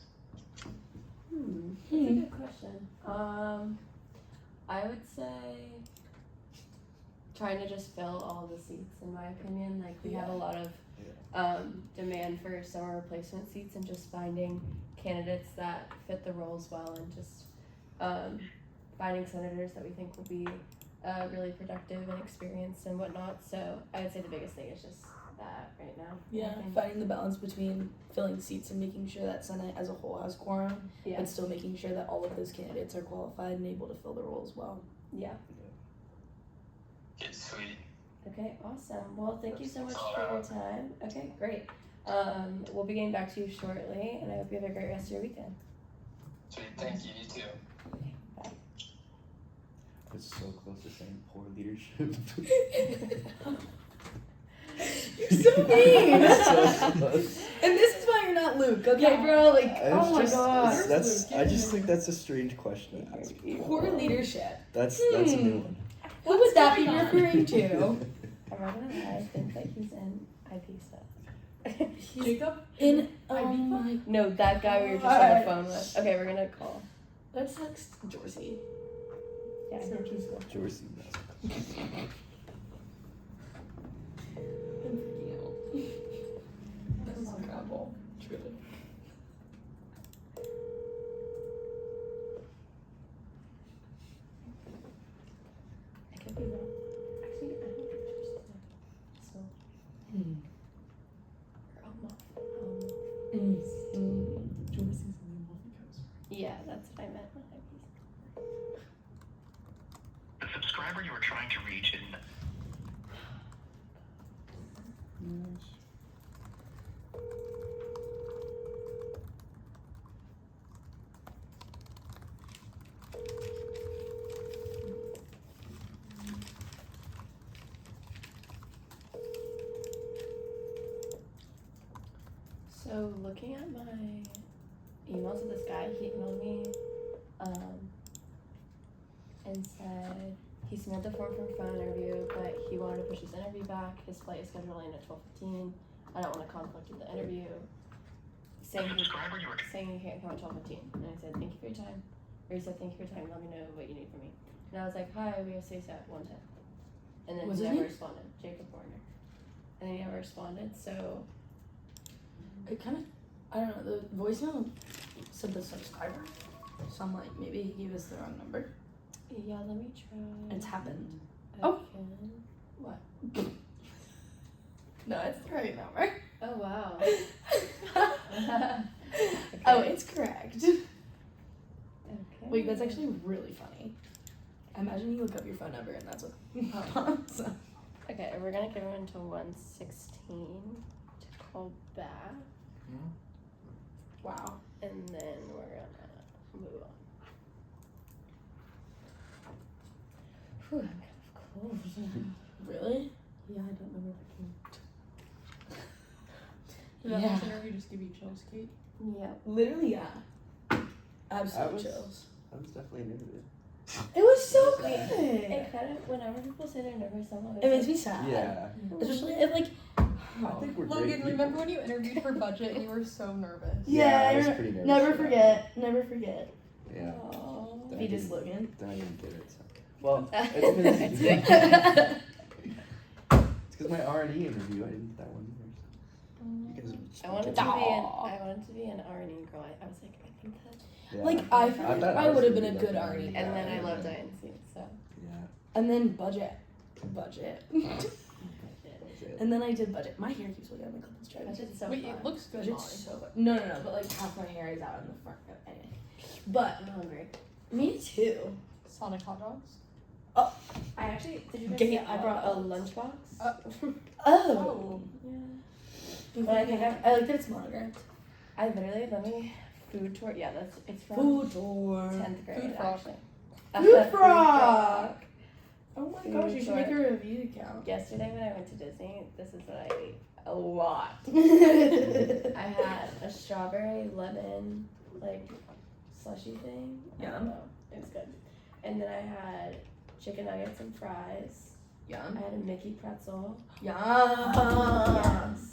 That's a good question. I would say trying to just fill all the seats, in my opinion. Like, we have a lot of demand for summer replacement seats, and just finding candidates that fit the roles well, and just finding senators that we think will be really productive and experienced and whatnot. So I would say the biggest thing is just that right now. Yeah, finding the balance between filling seats and making sure that Senate as a whole has quorum, but still making sure that all of those candidates are qualified and able to fill the roles well. Yeah. It's sweet. Okay, awesome. Well, thank you so much for your time. Okay, great. We'll be getting back to you shortly, and I hope you have a great rest of your weekend. Sweet, thank you. You too. It's so close to saying poor leadership. You're so mean! So close. And this is why you're not not Luke, okay, bro? Like, oh my god. I just think that's a strange question to ask. Poor leadership. That's a new one. Who would that be referring to? I'm not gonna lie, I think that he's in IP stuff. Jacob? In, oh my. No, that guy we were just on the phone with. Okay, we're gonna call. Let's text Jorsey. Yeah, I think he's good. Jorsey. That was incredible. Truly. I could be wrong. Actually, I don't think Jorsey's there. So. Jorsey's in the Amalfi Coast. Yeah, that's what I meant when I The subscriber you are trying to reach is So looking at my emails with this guy, he emailed me and said he submitted the form for a phone interview, but he wanted to push his interview back. His flight is scheduled in at 12:15. I don't want to conflict with the interview. Saying he can't come at 12:15. And I said, thank you for your time. Or he said, thank you for your time. Let me know what you need from me. And I was like, hi, we have space at 1:10. And then What's he his never name? responded. Jacob Warner. And then he never responded, so It kind of, I don't know, the voicemail said the subscriber. So I'm like, maybe he gave us the wrong number. yeah, let me try. It's happened. Again. What? No, it's the right number. Oh, wow. Oh, it's correct. Okay. Wait, that's actually really funny. Imagine you look up your phone number and that's what pops up. Okay, we're gonna give him until 1:16 to call back. Wow. And then we're gonna move on. Whew, I'm kind of cold. Really? Yeah, I don't know where that came. Did that Yeah. last interview just give you chills, Kate? Yeah. Literally, yeah. Absolute was- chills. That was definitely an interview. It was so good. It kind of, whenever people say they're nervous, I'm always It makes like, me sad. Yeah. Especially if like. I think we're great Logan, people. remember when you interviewed for budget and you were so nervous? Yeah, I was I pretty nervous never for that. forget. Never forget. Yeah. oh. Then I Be just didn't- Logan. Then I didn't get it. So. Well, it's It's been. It's because my R&E interview, I didn't get that one either. So. You guys I wanted to be an R&E girl. I was like, I think that. Yeah. Like I figured I would have been a good RE. And then I loved INC, so. Yeah. And then budget. And then I did budget. My hair keeps looking at my clippings trying. Budget's so Wait, fun. it looks good, Budget's Molly. so fun. No, but like half my hair is out in the front. Anyway. But I'm hungry. me too. Sonic hot dogs? I actually, did you guys Dang see it, I brought a lunchbox? Oh. Yeah. But I think I like that it's monogrammed. I literally, let me, food tour, yeah, it's from Food tour. 10th grade, Food frock. actually. Food frock. Oh my Food gosh, you should tour. make a review account. Yesterday when I went to Disney, this is what I ate. A lot. I had a strawberry lemon, like, slushy thing. I don't Yum. know. It was good. And then I had chicken nuggets and fries. Yum. I had a Mickey pretzel. Yum. Yes.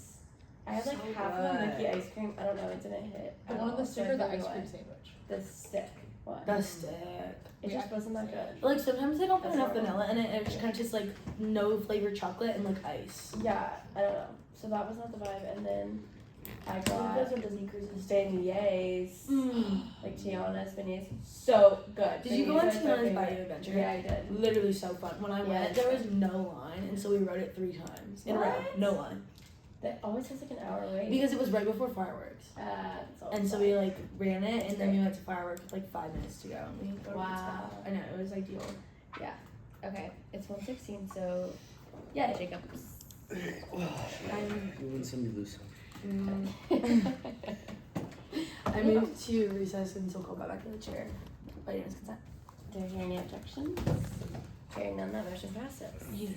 I had like So half of a good. Mickey ice cream. I don't know, it didn't hit. The at one on the all, so stick I or the threw it ice cream away. sandwich? The stick one. The stick. It just wasn't that good. Like sometimes they don't put That's enough horrible. vanilla in it. It just kind of tastes like no flavored chocolate and like ice. Yeah, I don't know. So that was not the vibe. And then I You got guys are Disney cruises. beignets, Mm. like Tiana's beignets. So good. Did you go on Beignets are my Tiana's favorite. Bayou Adventure? Yeah, I did. Literally so fun. When I Yeah, went, it's there fun. was no line, and so we rode it 3 times in a row. What? No line. That always has like an hour wait. Because it was right before fireworks. That's all And so fun. we like ran it, and then we went to fireworks with like 5 minutes to go. And we go Wow. I know, it was ideal. Yeah. Okay. It's 1:16, so yeah, Jacob. I'm- You win some, you lose some. I moved to recess and so called back to the chair. By unanimous consent. Do you hear any objections? Hearing none, that motion passes. Yeah.